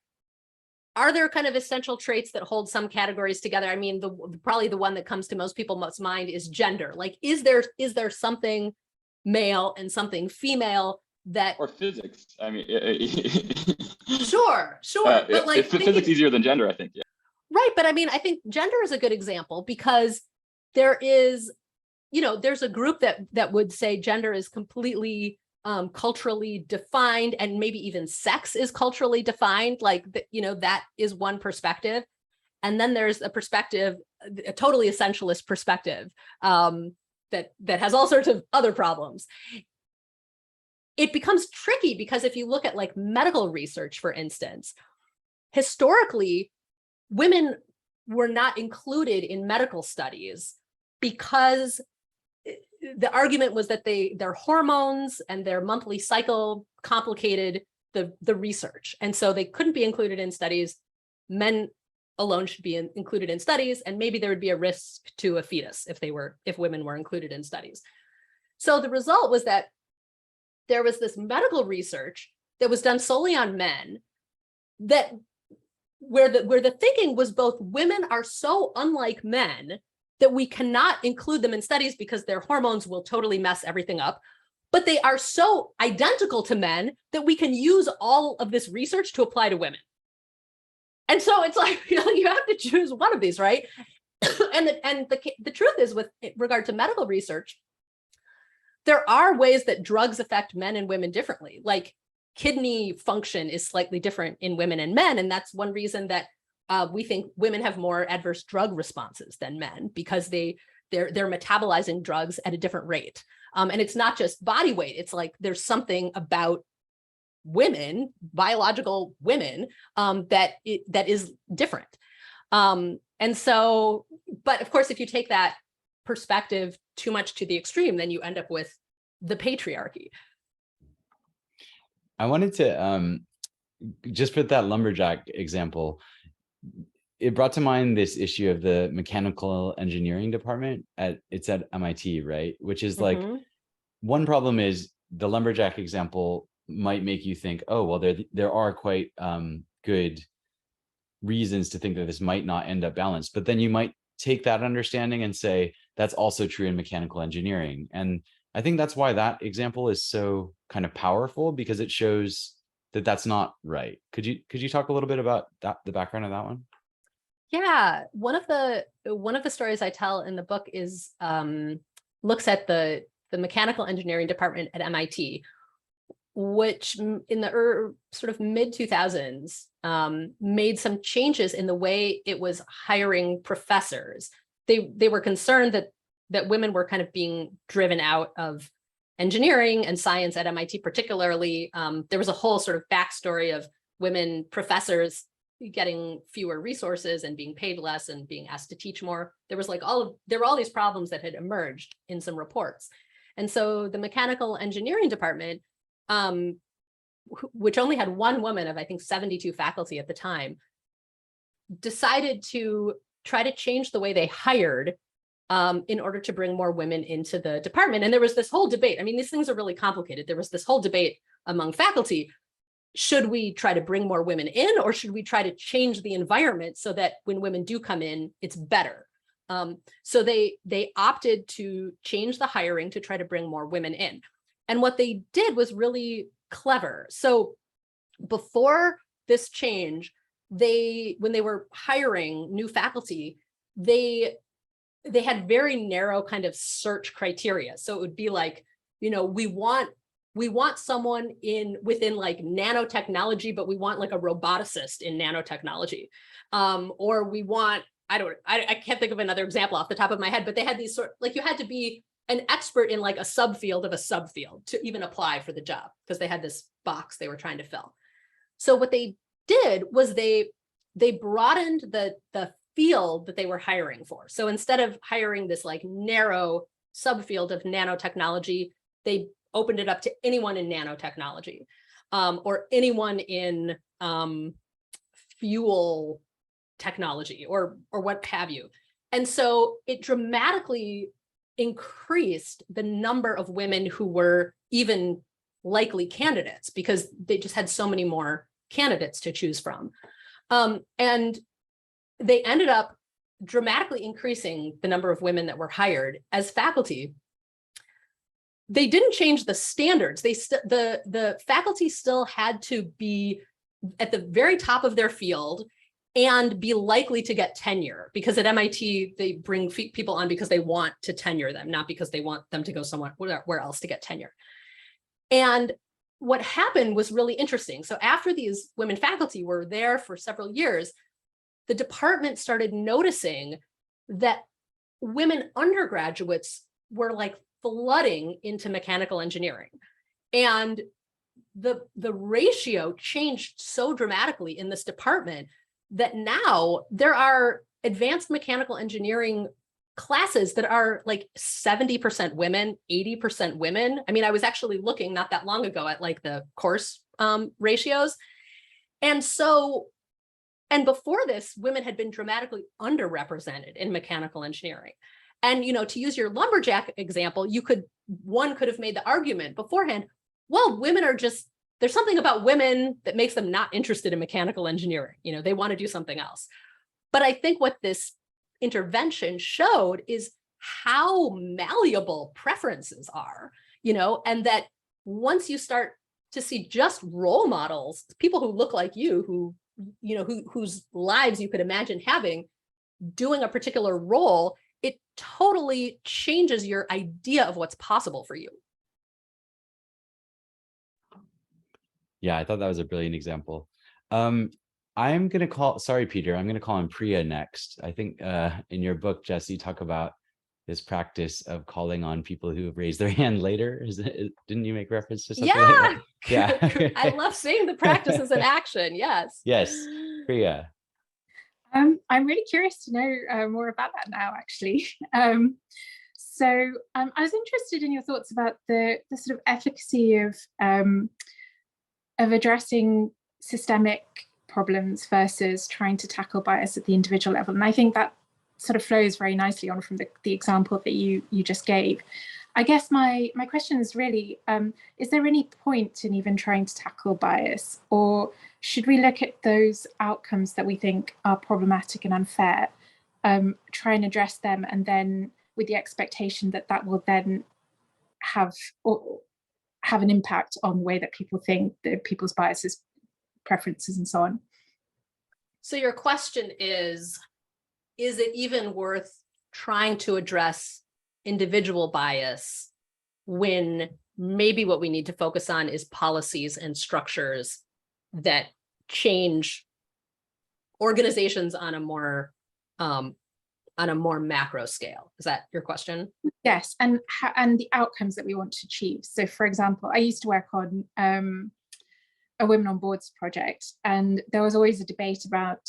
kind of essential traits that hold some categories together? I mean, probably the one that comes to most people's mind is gender. Like, is there something male and something female that, or physics? I mean, sure, but like physics easier than gender, I think. Yeah. Right, but I mean, I think gender is a good example because there is, you know, there's a group that would say gender is completely culturally defined, and maybe even sex is culturally defined. Like, you know, that is one perspective. And then there's a perspective, a totally essentialist perspective that has all sorts of other problems. It becomes tricky because if you look at like medical research, for instance, historically, women were not included in medical studies because the argument was that their hormones and their monthly cycle complicated the research. And so they couldn't be included in studies. Men alone should be included in studies, and maybe there would be a risk to a fetus if women were included in studies. So the result was that there was this medical research that was done solely on men that where the thinking was both women are so unlike men that we cannot include them in studies because their hormones will totally mess everything up, but they are so identical to men that we can use all of this research to apply to women. And so it's like, you know, you have to choose one of these, right? and the truth is, with regard to medical research, there are ways that drugs affect men and women differently. Like, kidney function is slightly different in women and men. And that's one reason that we think women have more adverse drug responses than men, because they're metabolizing drugs at a different rate. And it's not just body weight. It's like there's something about women, biological women, that is different. And so, but of course, if you take that perspective too much to the extreme, then you end up with the patriarchy. I wanted to just put that lumberjack example. It brought to mind this issue of the mechanical engineering department it's at MIT, right? Which is like, one problem is the lumberjack example might make you think, oh, well, there are quite good reasons to think that this might not end up balanced. But then you might take that understanding and say, that's also true in mechanical engineering. And I think that's why that example is so kind of powerful, because it shows that that's not right. Could you talk a little bit about the background of that one? Yeah, one of the stories I tell in the book is looks at the mechanical engineering department at MIT, which in the sort of mid 2000s made some changes in the way it was hiring professors. They were concerned that women were kind of being driven out of engineering and science at MIT particularly. There was a whole sort of backstory of women professors getting fewer resources and being paid less and being asked to teach more. There were all these problems that had emerged in some reports. And so the mechanical engineering department, which only had one woman of, I think, 72 faculty at the time, decided to try to change the way they hired in order to bring more women into the department. And there was this whole debate. I mean, these things are really complicated. There was this whole debate among faculty. Should we try to bring more women in, or should we try to change the environment so that when women do come in, it's better? So they opted to change the hiring to try to bring more women in. And what they did was really clever. So before this change, when they were hiring new faculty, they had very narrow kind of search criteria. So it would be like, you know, we want someone within like nanotechnology, but we want like a roboticist in nanotechnology. Or we want, I can't think of another example off the top of my head, but they had these you had to be an expert in like a subfield of a subfield to even apply for the job, because they had this box they were trying to fill. So what they did was they broadened the field that they were hiring for. So instead of hiring this like narrow subfield of nanotechnology, they opened it up to anyone in nanotechnology, or anyone in fuel technology, or what have you. And so it dramatically increased the number of women who were even likely candidates, because they just had so many more candidates to choose from. And they ended up dramatically increasing the number of women that were hired as faculty. They didn't change the standards. The faculty still had to be at the very top of their field and be likely to get tenure, because at MIT, they bring people on because they want to tenure them, not because they want them to go somewhere where else to get tenure. And what happened was really interesting. So after these women faculty were there for several years, the department started noticing that women undergraduates were like flooding into mechanical engineering. And the ratio changed so dramatically in this department that now there are advanced mechanical engineering classes that are like 70% women, 80% women. I mean, I was actually looking not that long ago at like the course ratios. And so, and before this, women had been dramatically underrepresented in mechanical engineering. And, you know, to use your lumberjack example, one could have made the argument beforehand, well, women are just, there's something about women that makes them not interested in mechanical engineering. You know, they want to do something else. But I think what this intervention showed is how malleable preferences are, you know, and that once you start to see just role models, people who look like you, who, you know, whose lives you could imagine having, doing a particular role, it totally changes your idea of what's possible for you. Yeah, I thought that was a brilliant example. I'm going to call, sorry, Peter, I'm going to call him Priya next. I think in your book, Jess, you talk about this practice of calling on people who have raised their hand later. Didn't you make reference to something like that? Yeah. I love seeing the practices in action. Yes. Yes, Priya. I'm really curious to know more about that now, actually. So I was interested in your thoughts about the sort of efficacy of addressing systemic problems versus trying to tackle bias at the individual level. And I think that sort of flows very nicely on from the example that you just gave. I guess my question is really, is there any point in even trying to tackle bias, or should we look at those outcomes that we think are problematic and unfair, try and address them, and then with the expectation that that will then have an impact on the way that people think, people's biases, preferences, and so on? So your question is it even worth trying to address individual bias when maybe what we need to focus on is policies and structures that change organizations on a more macro scale? Is that your question? Yes, and the outcomes that we want to achieve. So, for example, I used to work on a Women on Boards project, and there was always a debate about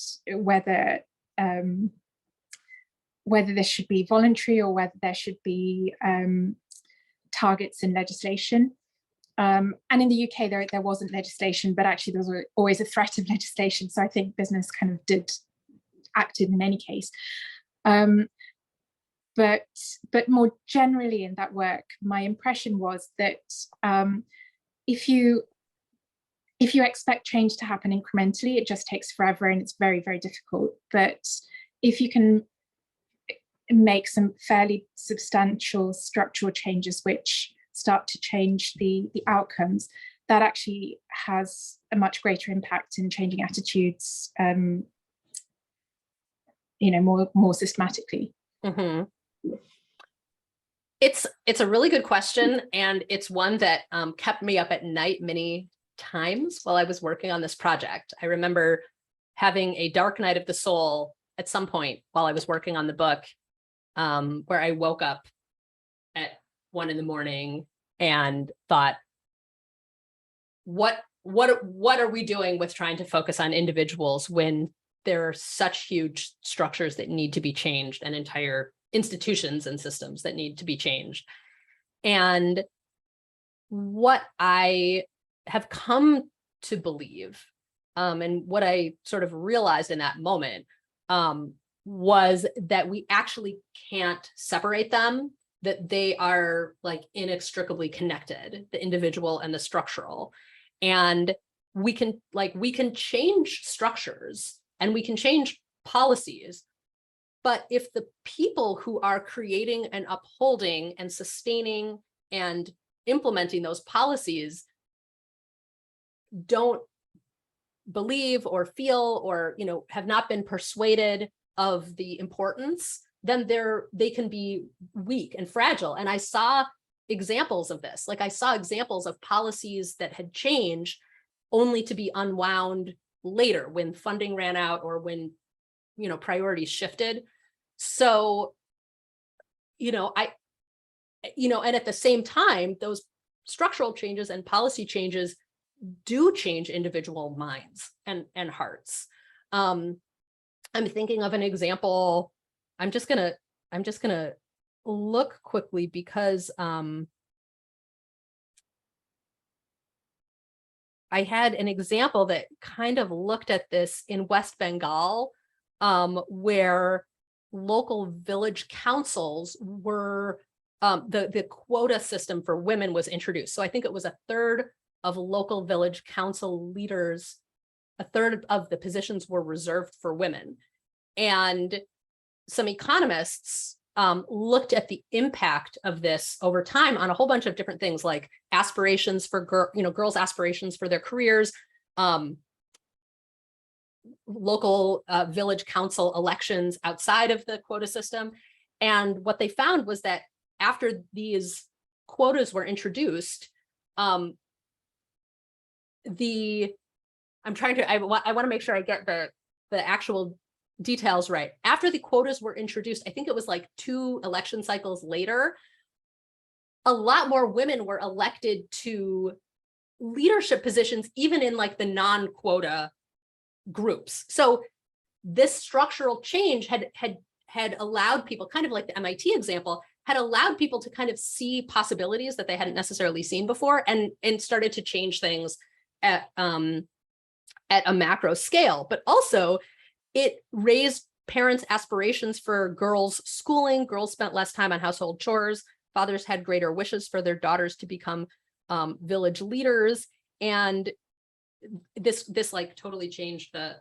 whether this should be voluntary or whether there should be targets in legislation. And in the UK, there wasn't legislation, but actually there was always a threat of legislation. So I think business kind of acted in any case. But more generally in that work, my impression was that if you expect change to happen incrementally, it just takes forever and it's very, very difficult. But if you can make some fairly substantial structural changes which start to change the outcomes, that actually has a much greater impact in changing attitudes, more systematically. Mm-hmm. It's a really good question, and it's one that kept me up at night many times while I was working on this project. I remember having a dark night of the soul at some point while I was working on the book, where I woke up at 1 a.m. and thought, what are we doing with trying to focus on individuals when there are such huge structures that need to be changed and entire institutions and systems that need to be changed? And what I have come to believe, and what I sort of realized in that moment, was that we actually can't separate them, that they are like inextricably connected, the individual and the structural. And we can change structures and we can change policies. But if the people who are creating and upholding and sustaining and implementing those policies don't believe or feel or, you know, have not been persuaded of the importance, then they can be weak and fragile. And I saw examples of this. Like I saw examples of policies that had changed only to be unwound later when funding ran out or when, you know, priorities shifted. So, and at the same time, those structural changes and policy changes do change individual minds and hearts. I'm thinking of an example. I'm just gonna look quickly because I had an example that kind of looked at this in West Bengal, where local village councils were, the quota system for women was introduced. So I think it was a third of local village council leaders, a third of the positions were reserved for women. And some economists looked at the impact of this over time on a whole bunch of different things, like aspirations for girls' aspirations for their careers, local village council elections outside of the quota system. And what they found was that after these quotas were introduced, I want to make sure I get the actual details right. After the quotas were introduced, I think it was like 2 election cycles later, a lot more women were elected to leadership positions, even in like the non-quota groups. So this structural change had allowed people, kind of like the MIT example, had allowed people to kind of see possibilities that they hadn't necessarily seen before, and started to change things at a macro scale. But also it raised parents' aspirations for girls' schooling. Girls spent less time on household chores. Fathers had greater wishes for their daughters to become village leaders. And this like totally changed the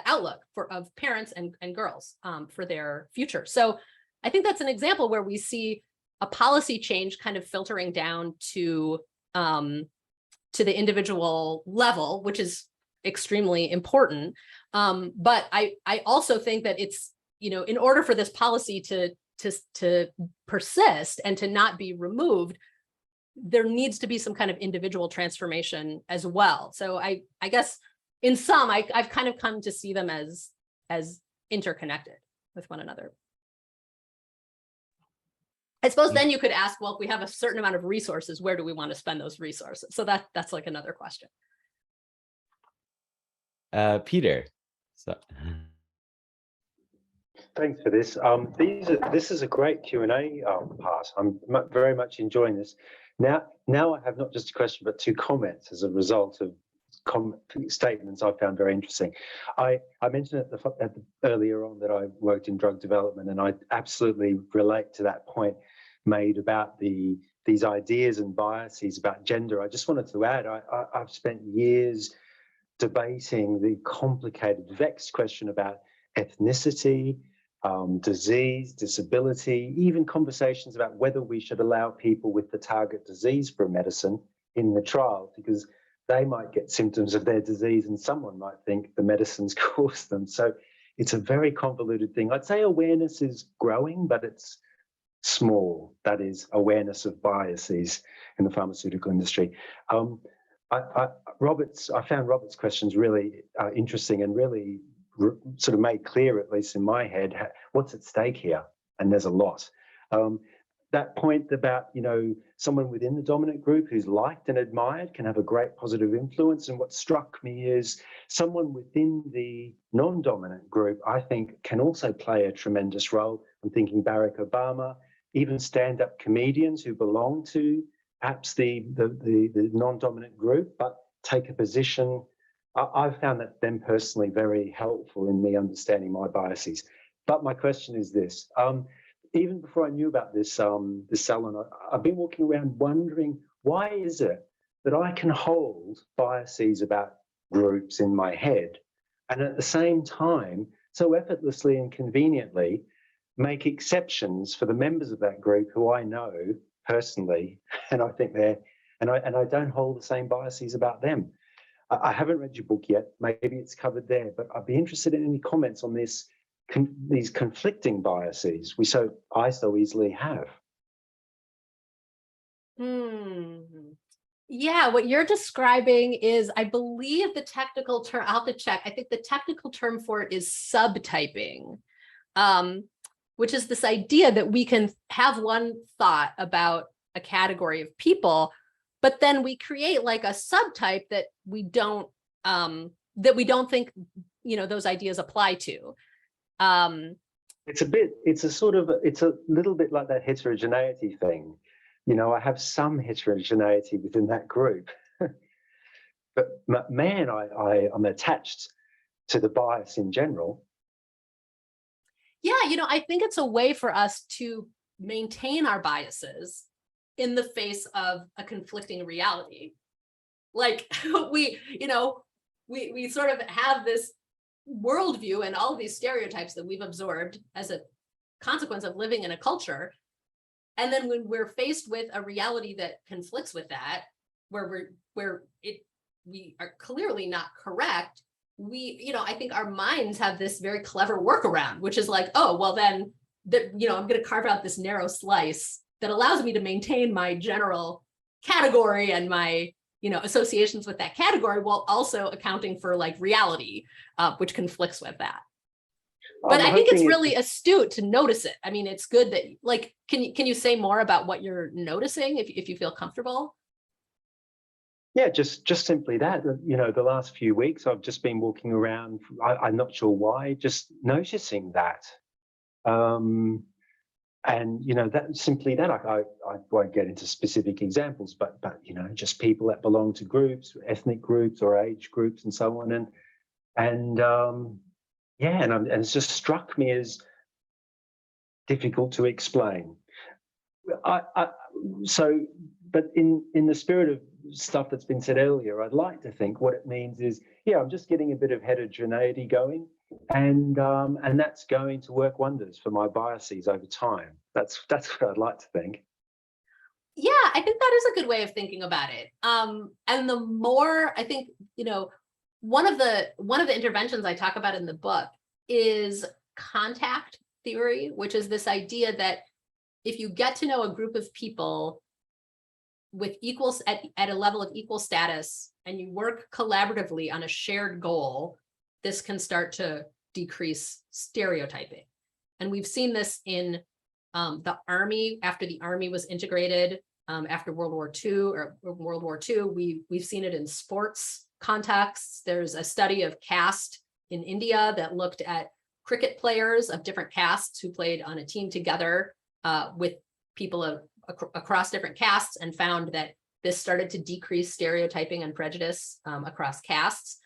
outlook of parents and girls for their future. So I think that's an example where we see a policy change kind of filtering down to the individual level, which is extremely important. But I also think that it's, in order for this policy to persist and to not be removed, there needs to be some kind of individual transformation as well. So I guess in sum, I've kind of come to see them as interconnected with one another. I suppose then you could ask, well, if we have a certain amount of resources, where do we want to spend those resources? So that's like another question. Peter. So. Thanks for this. This is a great Q&A part. I'm very much enjoying this. Now I have not just a question, but 2 comments as a result of statements I found very interesting. I mentioned earlier on that I worked in drug development, and I absolutely relate to that point made about these ideas and biases about gender. I just wanted to add, I've spent years debating the complicated, vexed question about ethnicity, disease, disability, even conversations about whether we should allow people with the target disease for a medicine in the trial, because they might get symptoms of their disease and someone might think the medicines caused them. So it's a very convoluted thing. I'd say awareness is growing, but it's small. That is, awareness of biases in the pharmaceutical industry. I found Robert's questions really interesting and really sort of made clear, at least in my head, what's at stake here. And there's a lot. That point about, someone within the dominant group who's liked and admired can have a great positive influence. And what struck me is someone within the non-dominant group, I think, can also play a tremendous role. I'm thinking Barack Obama, even stand-up comedians who belong to perhaps the non-dominant group, but take a position. I've found that them personally very helpful in me understanding my biases. But my question is this: even before I knew about this salon, I've been walking around wondering, why is it that I can hold biases about groups in my head, and at the same time, so effortlessly and conveniently, make exceptions for the members of that group who I know personally, and I think and I don't hold the same biases about them. I haven't read your book yet. Maybe it's covered there, but I'd be interested in any comments on this, these conflicting biases I so easily have. Yeah, what you're describing is, I believe the technical term, I'll have to check. I think the technical term for it is subtyping, which is this idea that we can have one thought about a category of people, but then we create like a subtype that we don't think, those ideas apply to. It's a little bit like that heterogeneity thing. I have some heterogeneity within that group, but man, I'm attached to the bias in general. Yeah, I think it's a way for us to maintain our biases in the face of a conflicting reality. Like we sort of have this worldview and all of these stereotypes that we've absorbed as a consequence of living in a culture. And then when we're faced with a reality that conflicts with that, where we are clearly not correct, I think our minds have this very clever workaround, which is like, oh, well then, I'm going to carve out this narrow slice that allows me to maintain my general category and my, associations with that category, while also accounting for like reality, which conflicts with that. But I think it's really astute to notice it. I mean, it's good that, like, can you say more about what you're noticing if you feel comfortable? Yeah, just simply that. The last few weeks I've just been walking around. I'm not sure why, just noticing that. And that simply that I won't get into specific examples, but just people that belong to groups, ethnic groups or age groups and so on, and it's just struck me as difficult to explain. But in the spirit of stuff that's been said earlier, I'd like to think what it means is, I'm just getting a bit of heterogeneity going, and that's going to work wonders for my biases over time. That's what I'd like to think. Yeah, I think that is a good way of thinking about it. And the more I think, one of the interventions I talk about in the book is contact theory, which is this idea that if you get to know a group of people with equals at a level of equal status, and you work collaboratively on a shared goal, this can start to decrease stereotyping. And we've seen this in the Army. After the Army was integrated after World War II, we've seen it in sports contexts. There's a study of caste in India that looked at cricket players of different castes who played on a team together with people across different castes, and found that this started to decrease stereotyping and prejudice across castes.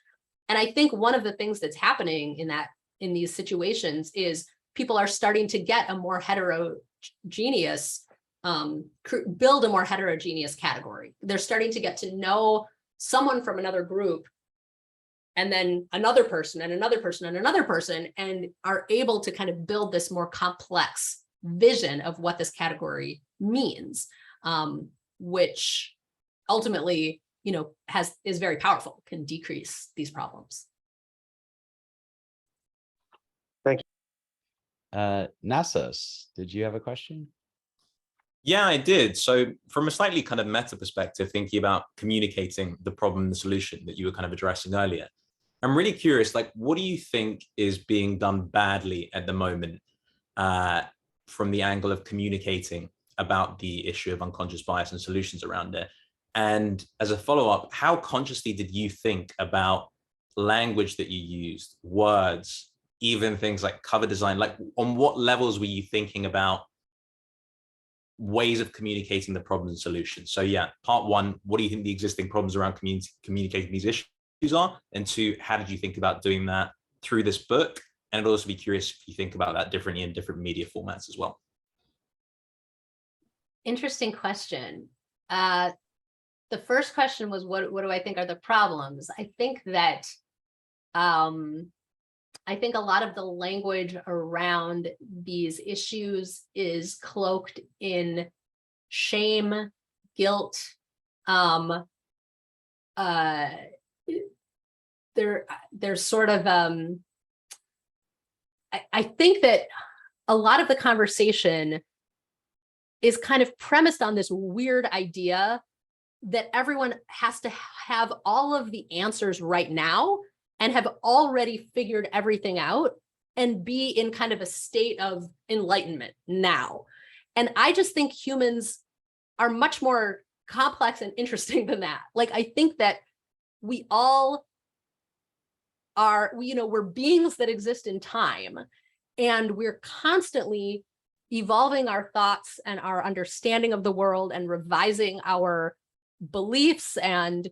And I think one of the things that's happening in these situations is people are starting to get a more heterogeneous, build a more heterogeneous category. They're starting to get to know someone from another group, and then another person and another person and another person, and are able to kind of build this more complex vision of what this category means, which ultimately, is very powerful, can decrease these problems. Thank you. Nasos, did you have a question? Yeah, I did. So from a slightly kind of meta perspective, thinking about communicating the problem and the solution that you were kind of addressing earlier, I'm really curious, like, what do you think is being done badly at the moment from the angle of communicating about the issue of unconscious bias and solutions around it? And as a follow-up, how consciously did you think about language that you used, words, even things like cover design? Like, on what levels were you thinking about ways of communicating the problems and solutions. So yeah, part one, what do you think the existing problems around communicating these issues are? And two, how did you think about doing that through this book? And I'd also be curious if you think about that differently in different media formats as well. Interesting question. The first question was, what do I think are the problems? I think that I think a lot of the language around these issues is cloaked in shame, guilt. There's sort of, I think that a lot of the conversation is kind of premised on this weird idea that everyone has to have all of the answers right now and have already figured everything out and be in kind of a state of enlightenment now. And I just think humans are much more complex and interesting than that. Like, I think that we all are, we're beings that exist in time, and we're constantly evolving our thoughts and our understanding of the world and revising our beliefs and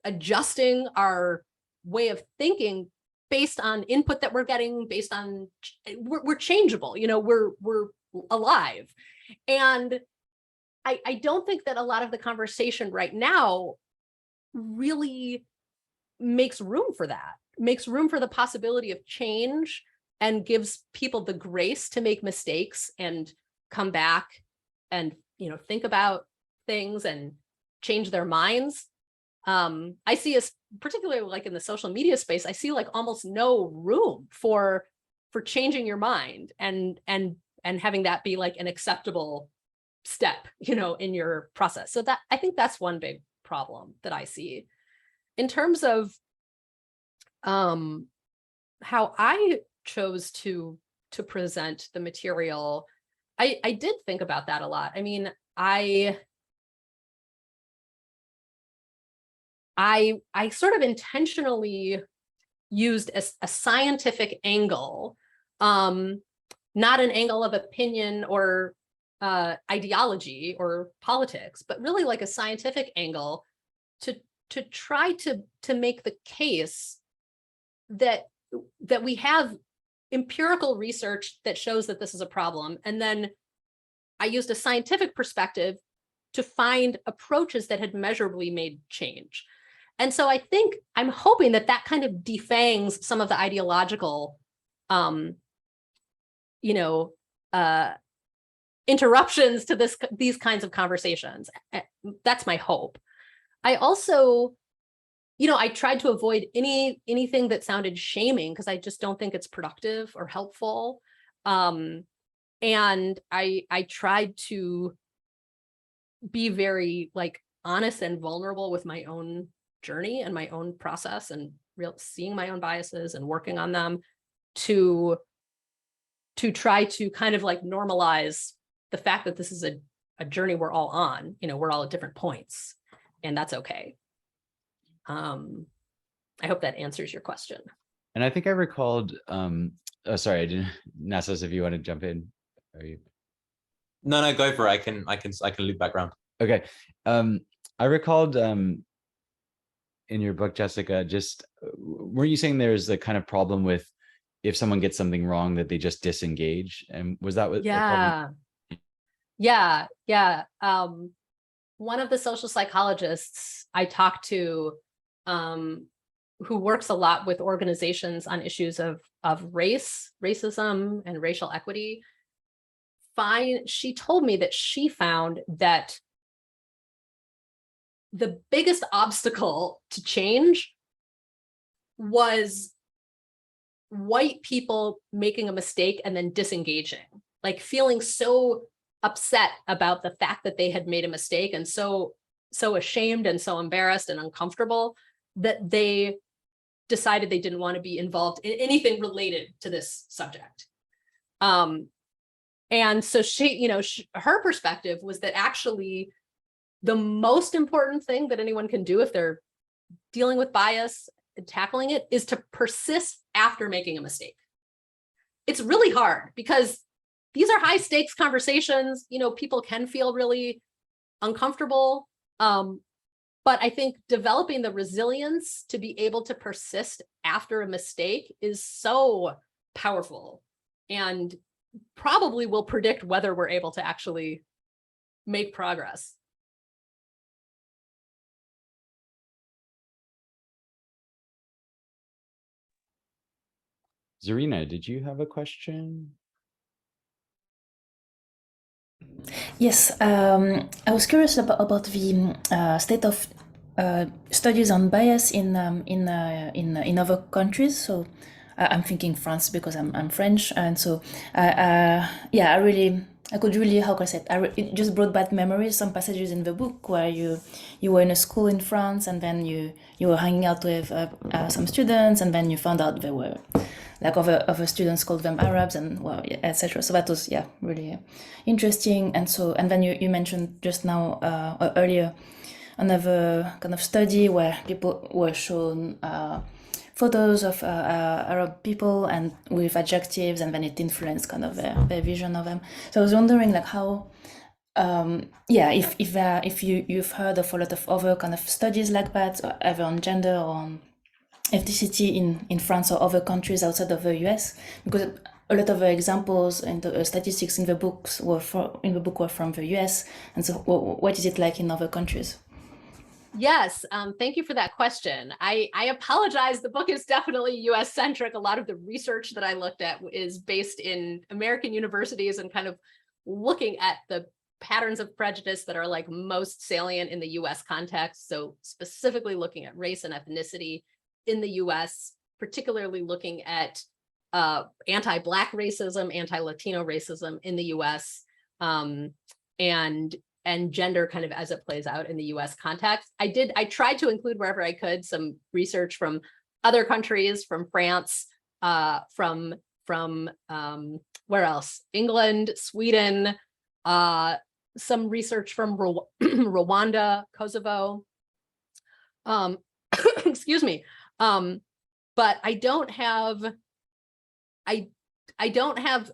adjusting our way of thinking based on input that we're getting, based on, we're changeable, we're alive. And I don't think that a lot of the conversation right now really makes room for that, makes room for the possibility of change, and gives people the grace to make mistakes and come back and, think about things and change their minds. I see, us particularly like in the social media space, I see like almost no room for changing your mind and having that be like an acceptable step, in your process. So that, I think that's one big problem that I see. In terms of how I chose to present the material, I did think about that a lot. I mean, I sort of intentionally used a scientific angle, not an angle of opinion or ideology or politics, but really like a scientific angle to try to make the case that we have empirical research that shows that this is a problem. And then I used a scientific perspective to find approaches that had measurably made change. And so I think I'm hoping that kind of defangs some of the ideological, interruptions to these kinds of conversations. That's my hope. I also, I tried to avoid anything that sounded shaming, because I just don't think it's productive or helpful. And I tried to be very like honest and vulnerable with my own journey and my own process, and seeing my own biases and working on them to try to kind of like normalize the fact that this is a journey we're all on. We're all at different points, and that's okay. I hope that answers your question. And I think I recalled, oh, sorry, I didn't, Nassas, if you want to jump in. Are you? No, go for it. I can loop back around. Okay. I recalled in your book, Jessica, just, were you saying there's a kind of problem with if someone gets something wrong that they just disengage? And was that what? Yeah. One of the social psychologists I talked to, who works a lot with organizations on issues of racism and racial equity, she told me that she found that the biggest obstacle to change was white people making a mistake and then disengaging, like feeling so upset about the fact that they had made a mistake and so ashamed and so embarrassed and uncomfortable that they decided they didn't want to be involved in anything related to this subject. And so her perspective was that actually the most important thing that anyone can do if they're dealing with bias and tackling it is to persist after making a mistake. It's really hard because these are high stakes conversations. You know, people can feel really uncomfortable. But I think developing the resilience to be able to persist after a mistake is so powerful and probably will predict whether we're able to actually make progress. Zarina, did you have a question? Yes, I was curious about the state of studies on bias in other countries. So I'm thinking France because I'm French, and so I could really, how can I say it? It just brought back memories. Some passages in the book where you were in a school in France, and then you were hanging out with some students, and then you found out there were like other students called them Arabs, and well, yeah, etc. So that was really interesting. And then you mentioned just now earlier another kind of study where people were shown photos of Arab people and with adjectives, and then it influenced kind of their vision of them. So I was wondering like how, if you've heard of a lot of other kind of studies like that, either on gender or on ethnicity in France or other countries outside of the US, because a lot of the examples and the statistics in the book were from the US, and so what is it like in other countries? Yes, thank you for that question. I apologize. The book is definitely US centric. A lot of the research that I looked at is based in American universities and kind of looking at the patterns of prejudice that are like most salient in the US context. So specifically looking at race and ethnicity in the US, particularly looking at anti-Black racism, anti-Latino racism in the US, and gender kind of as it plays out in the US context. I tried to include wherever I could some research from other countries, from France, from where else? England, Sweden, some research from Rwanda, Kosovo. Excuse me. But I don't have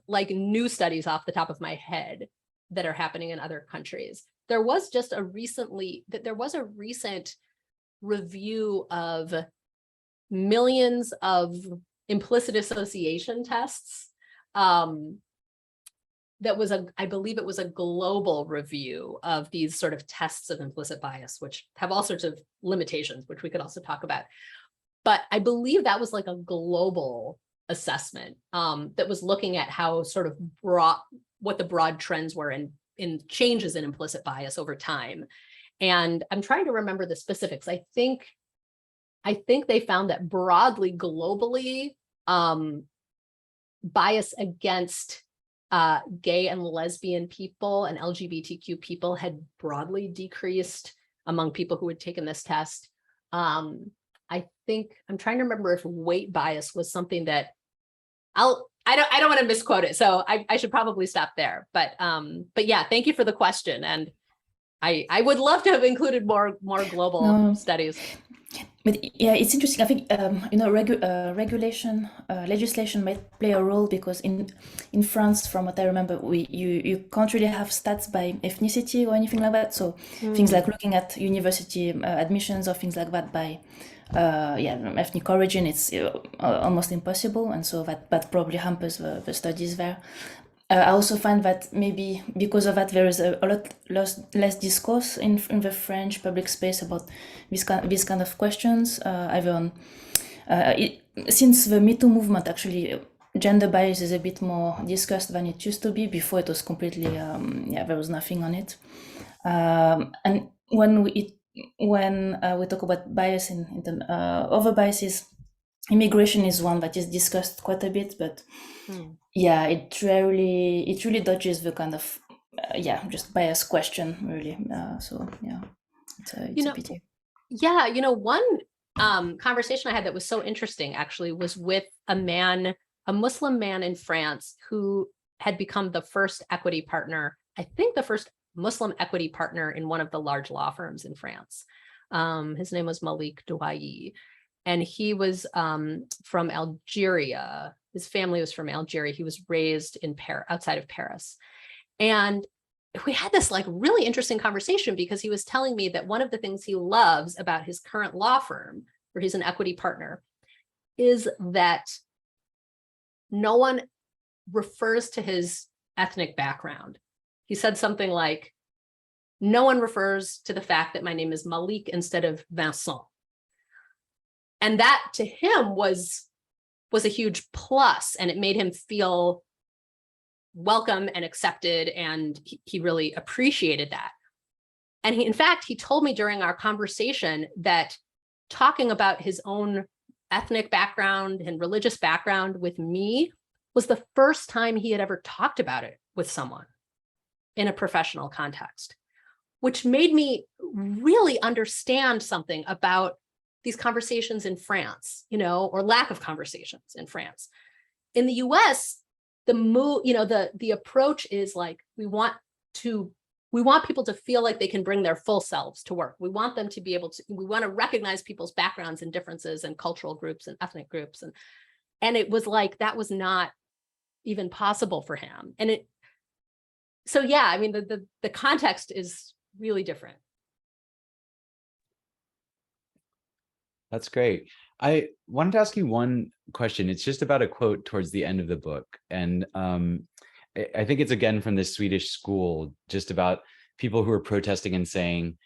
like new studies off the top of my head that are happening in other countries. There was a recent review of millions of implicit association tests. I believe it was a global review of these sort of tests of implicit bias, which have all sorts of limitations, which we could also talk about. But I believe that was like a global assessment that was looking at how sort of what the broad trends were in changes in implicit bias over time. And I'm trying to remember the specifics. I think they found that broadly, globally, bias against gay and lesbian people and LGBTQ people had broadly decreased among people who had taken this test. I think I'm trying to remember if weight bias was something that I don't want to misquote it, so I should probably stop there. But yeah, thank you for the question, and I would love to have included more global studies. But yeah, it's interesting. I think legislation might play a role, because in France, from what I remember, you can't really have stats by ethnicity or anything like that. So things like looking at university admissions or things like that by ethnic origin, it's almost impossible, and so that probably hampers the studies there. I also find that maybe because of that there is a lot less discourse in the French public space about these kind of questions. Either on since the Me Too movement, actually gender bias is a bit more discussed than it used to be. Before it was completely there was nothing on it. And when we talk about bias in the other biases, immigration is one that is discussed quite a bit, but it really dodges the kind of just bias question, really. So yeah, it's a pity. Yeah, one conversation I had that was so interesting actually was with a Muslim man in France who had become the first equity partner, I think the first Muslim equity partner in one of the large law firms in France. His name was Malik Douayi. and he was from Algeria. His family was from Algeria. He was raised in Paris, outside of Paris. And we had this like really interesting conversation because he was telling me that one of the things he loves about his current law firm, where he's an equity partner, is that no one refers to his ethnic background. He said something like, no one refers to the fact that my name is Malik instead of Vincent. And that to him was a huge plus, and it made him feel welcome and accepted, and he really appreciated that. And in fact, he told me during our conversation that talking about his own ethnic background and religious background with me was the first time he had ever talked about it with someone in a professional context, which made me really understand something about these conversations in France, or lack of conversations in France. In the US, the approach is like, we want people to feel like they can bring their full selves to work. We want them to be able to, we want to recognize people's backgrounds and differences and cultural groups and ethnic groups. And it was like, that was not even possible for him. So yeah, I mean, the context is really different. That's great. I wanted to ask you one question. It's just about a quote towards the end of the book. And I think it's again from this Swedish school, just about people who are protesting and saying,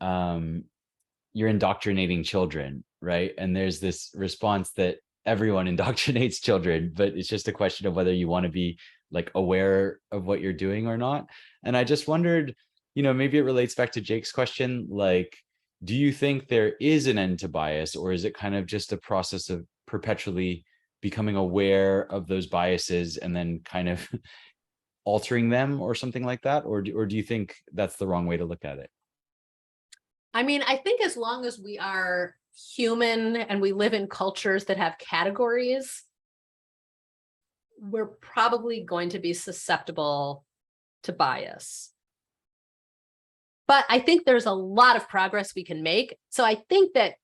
you're indoctrinating children, right? And there's this response that everyone indoctrinates children, but it's just a question of whether you want to be like aware of what you're doing or not. And I just wondered, maybe it relates back to Jake's question, like, do you think there is an end to bias, or is it kind of just a process of perpetually becoming aware of those biases and then kind of altering them or something like that? Or do you think that's the wrong way to look at it? I mean, I think as long as we are human and we live in cultures that have categories, we're probably going to be susceptible to bias. But I think there's a lot of progress we can make. So I think that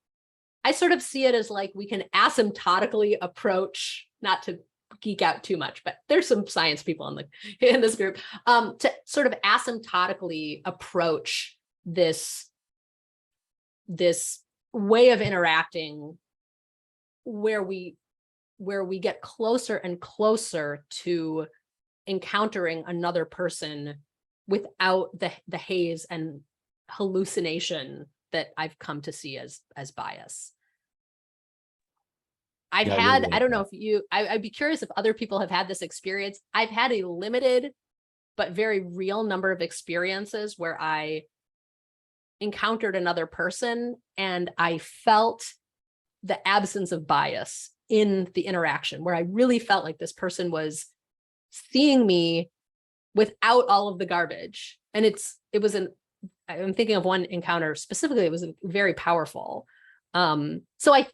I sort of see it as like we can asymptotically approach, not to geek out too much, but there's some science people in this group, to sort of asymptotically approach this way of interacting where we get closer and closer to encountering another person without the haze and hallucination that I've come to see as bias. I don't know if I'd be curious if other people have had this experience. I've had a limited but very real number of experiences where I encountered another person and I felt the absence of bias in the interaction, where I really felt like this person was seeing me without all of the garbage. And I'm thinking of one encounter specifically, it was very powerful. So I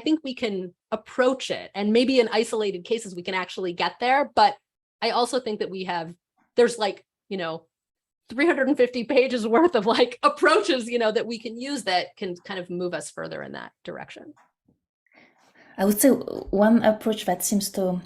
think we can approach it, and maybe in isolated cases we can actually get there. But I also think that there's 350 pages worth of like approaches, that we can use that can kind of move us further in that direction. I would say one approach that seems to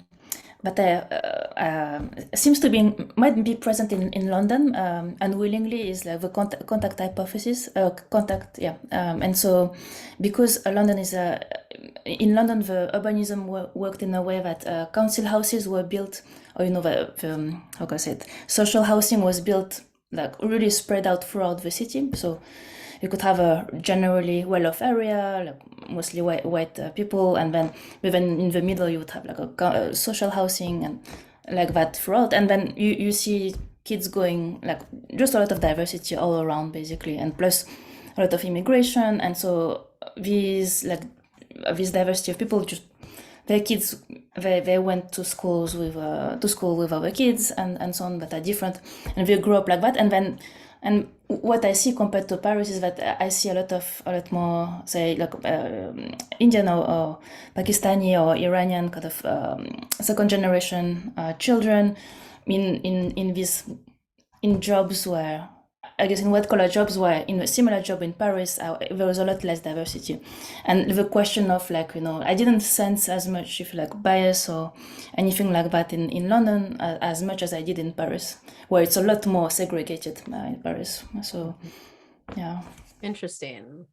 might be present in London unwillingly is like the contact hypothesis. And so because London is in London, the urbanism worked in a way that council houses were built, or how can I say it? Social housing was built like really spread out throughout the city. So you could have a generally well-off area, like mostly white people, and then even in the middle you would have like a social housing and like that throughout. And then you see kids going, like just a lot of diversity all around basically, and plus a lot of immigration. And so this diversity of people, just their kids, they went to school with other kids and so on that are different, and they grew up like that. And what I see compared to Paris is that I see a lot more, say, like Indian or Pakistani or Iranian kind of second generation children in jobs where I guess in white collar jobs, where in a similar job in Paris, there was a lot less diversity. And the question of like, I didn't sense as much if like bias or anything like that in London as much as I did in Paris, where it's a lot more segregated in Paris. So, yeah. Interesting.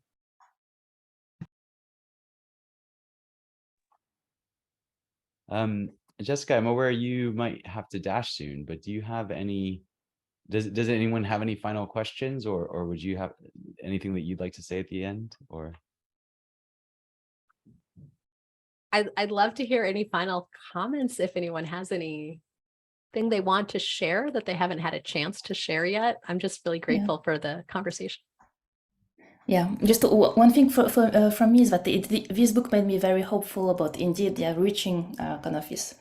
Jessica, I'm aware you might have to dash soon, but do you have any, does anyone have any final questions, or would you have anything that you'd like to say at the end, or? I'd love to hear any final comments if anyone has anything they want to share that they haven't had a chance to share yet. I'm just really grateful for the conversation. Yeah, just one thing from me is that this book made me very hopeful about indeed, reaching kind of this,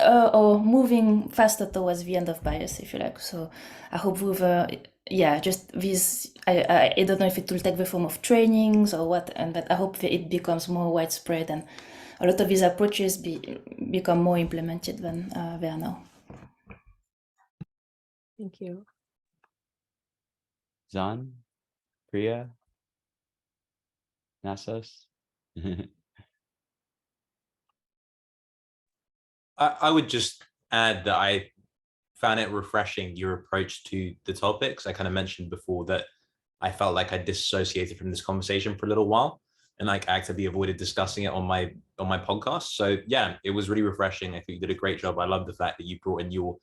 or moving faster towards the end of bias, if you like. So I hope with, just this, I don't know if it will take the form of trainings or what, but I hope that it becomes more widespread and a lot of these approaches become more implemented than they are now. Thank you. Zan? Priya? Nasos? I would just add that I found it refreshing, your approach to the topics. I kind of mentioned before that I felt like I dissociated from this conversation for a little while and like actively avoided discussing it on my podcast. So yeah, it was really refreshing. I think you did a great job. I love the fact that you brought in your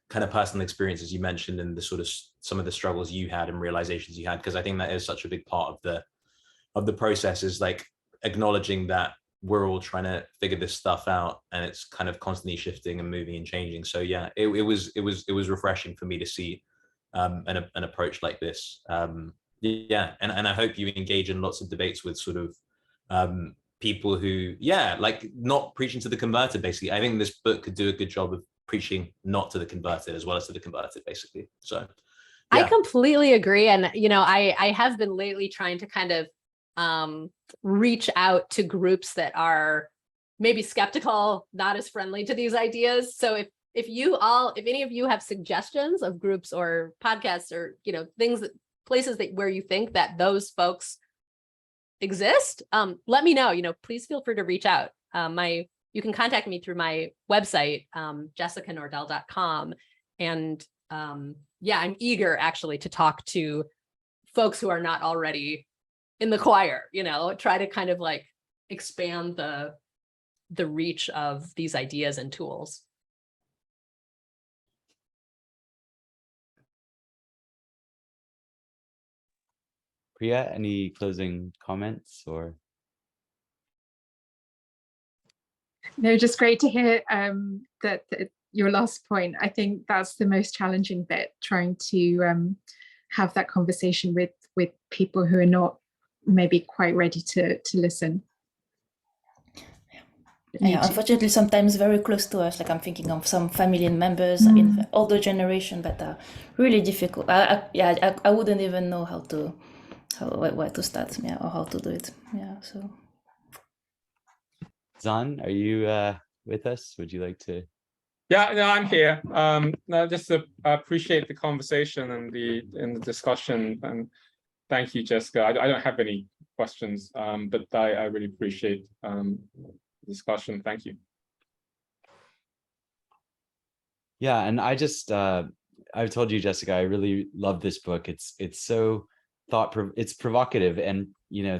kind of personal experiences you mentioned and the sort of some of the struggles you had and realizations you had, because I think that is such a big part of the process, is like acknowledging that we're all trying to figure this stuff out and it's kind of constantly shifting and moving and changing. So yeah, it was refreshing for me to see an approach like this. And I hope you engage in lots of debates with sort of people who like not preaching to the converted. Basically, I think this book could do a good job of preaching not to the converted as well as to the converted, basically. So yeah. I completely agree. And, I have been lately trying to kind of reach out to groups that are maybe skeptical, not as friendly to these ideas. So if any of you have suggestions of groups or podcasts or, places where you think that those folks exist, let me know. Please feel free to reach out. You can contact me through my website, jessicanordell.com. And I'm eager actually to talk to folks who are not already in the choir, try to kind of like expand the reach of these ideas and tools. Priya, any closing comments or? No, just great to hear that your last point. I think that's the most challenging bit, trying to have that conversation with people who are not maybe quite ready to listen. Yeah, unfortunately, sometimes very close to us. Like I'm thinking of some family members in the older generation that are really difficult. I wouldn't even know where to start, or how to do it. Yeah, so. Zan, are you with us? Would you like to? Yeah, no, I'm here. No, just to appreciate the conversation and the discussion, and thank you, Jessica. I don't have any questions, but I really appreciate the discussion. Thank you. Yeah, and I just I've told you, Jessica, I really love this book. It's so it's provocative and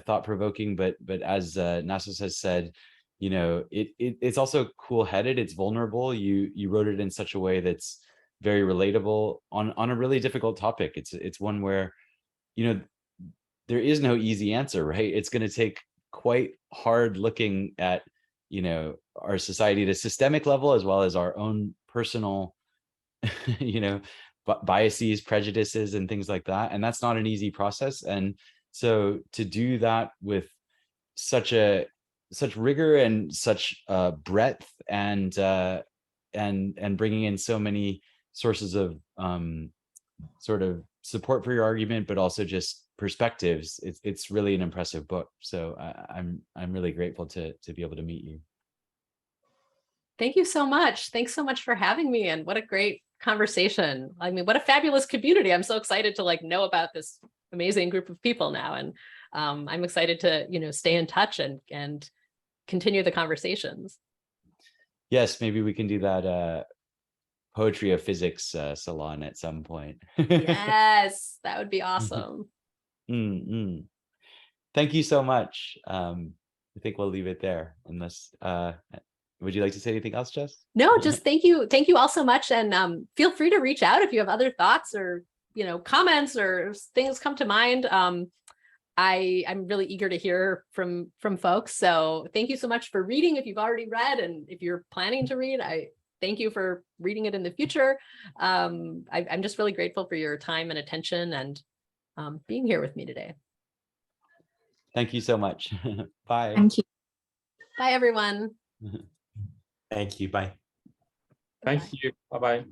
thought-provoking, but as Nasos has said, it's also cool-headed. It's vulnerable. You wrote it in such a way that's very relatable on a really difficult topic. It's one where there is no easy answer, right? It's going to take quite hard looking at our society at a systemic level, as well as our own personal biases, prejudices, and things like that. And that's not an easy process. And so to do that with such rigor and such breadth and bringing in so many sources of sort of support for your argument, but also just perspectives, it's really an impressive book. So I'm really grateful to be able to meet you. Thank you so much. Thanks so much for having me, and what a great conversation. I mean, what a fabulous community. I'm so excited to like know about this amazing group of people now. And I'm excited to, you know, stay in touch and continue the conversations. Yes, maybe we can do that poetry of physics salon at some point. Yes, that would be awesome. Mm-hmm. Thank you so much. I think we'll leave it there unless, would you like to say anything else, Jess? No, just thank you. Thank you all so much. And feel free to reach out if you have other thoughts or, you know, comments or things come to mind. I'm really eager to hear from folks. So thank you so much for reading. If you've already read and if you're planning to read, I thank you for reading it in the future. I'm just really grateful for your time and attention and being here with me today. Thank you so much. Bye. Thank you. Bye, everyone. Thank you. Bye. Thank you. Bye-bye.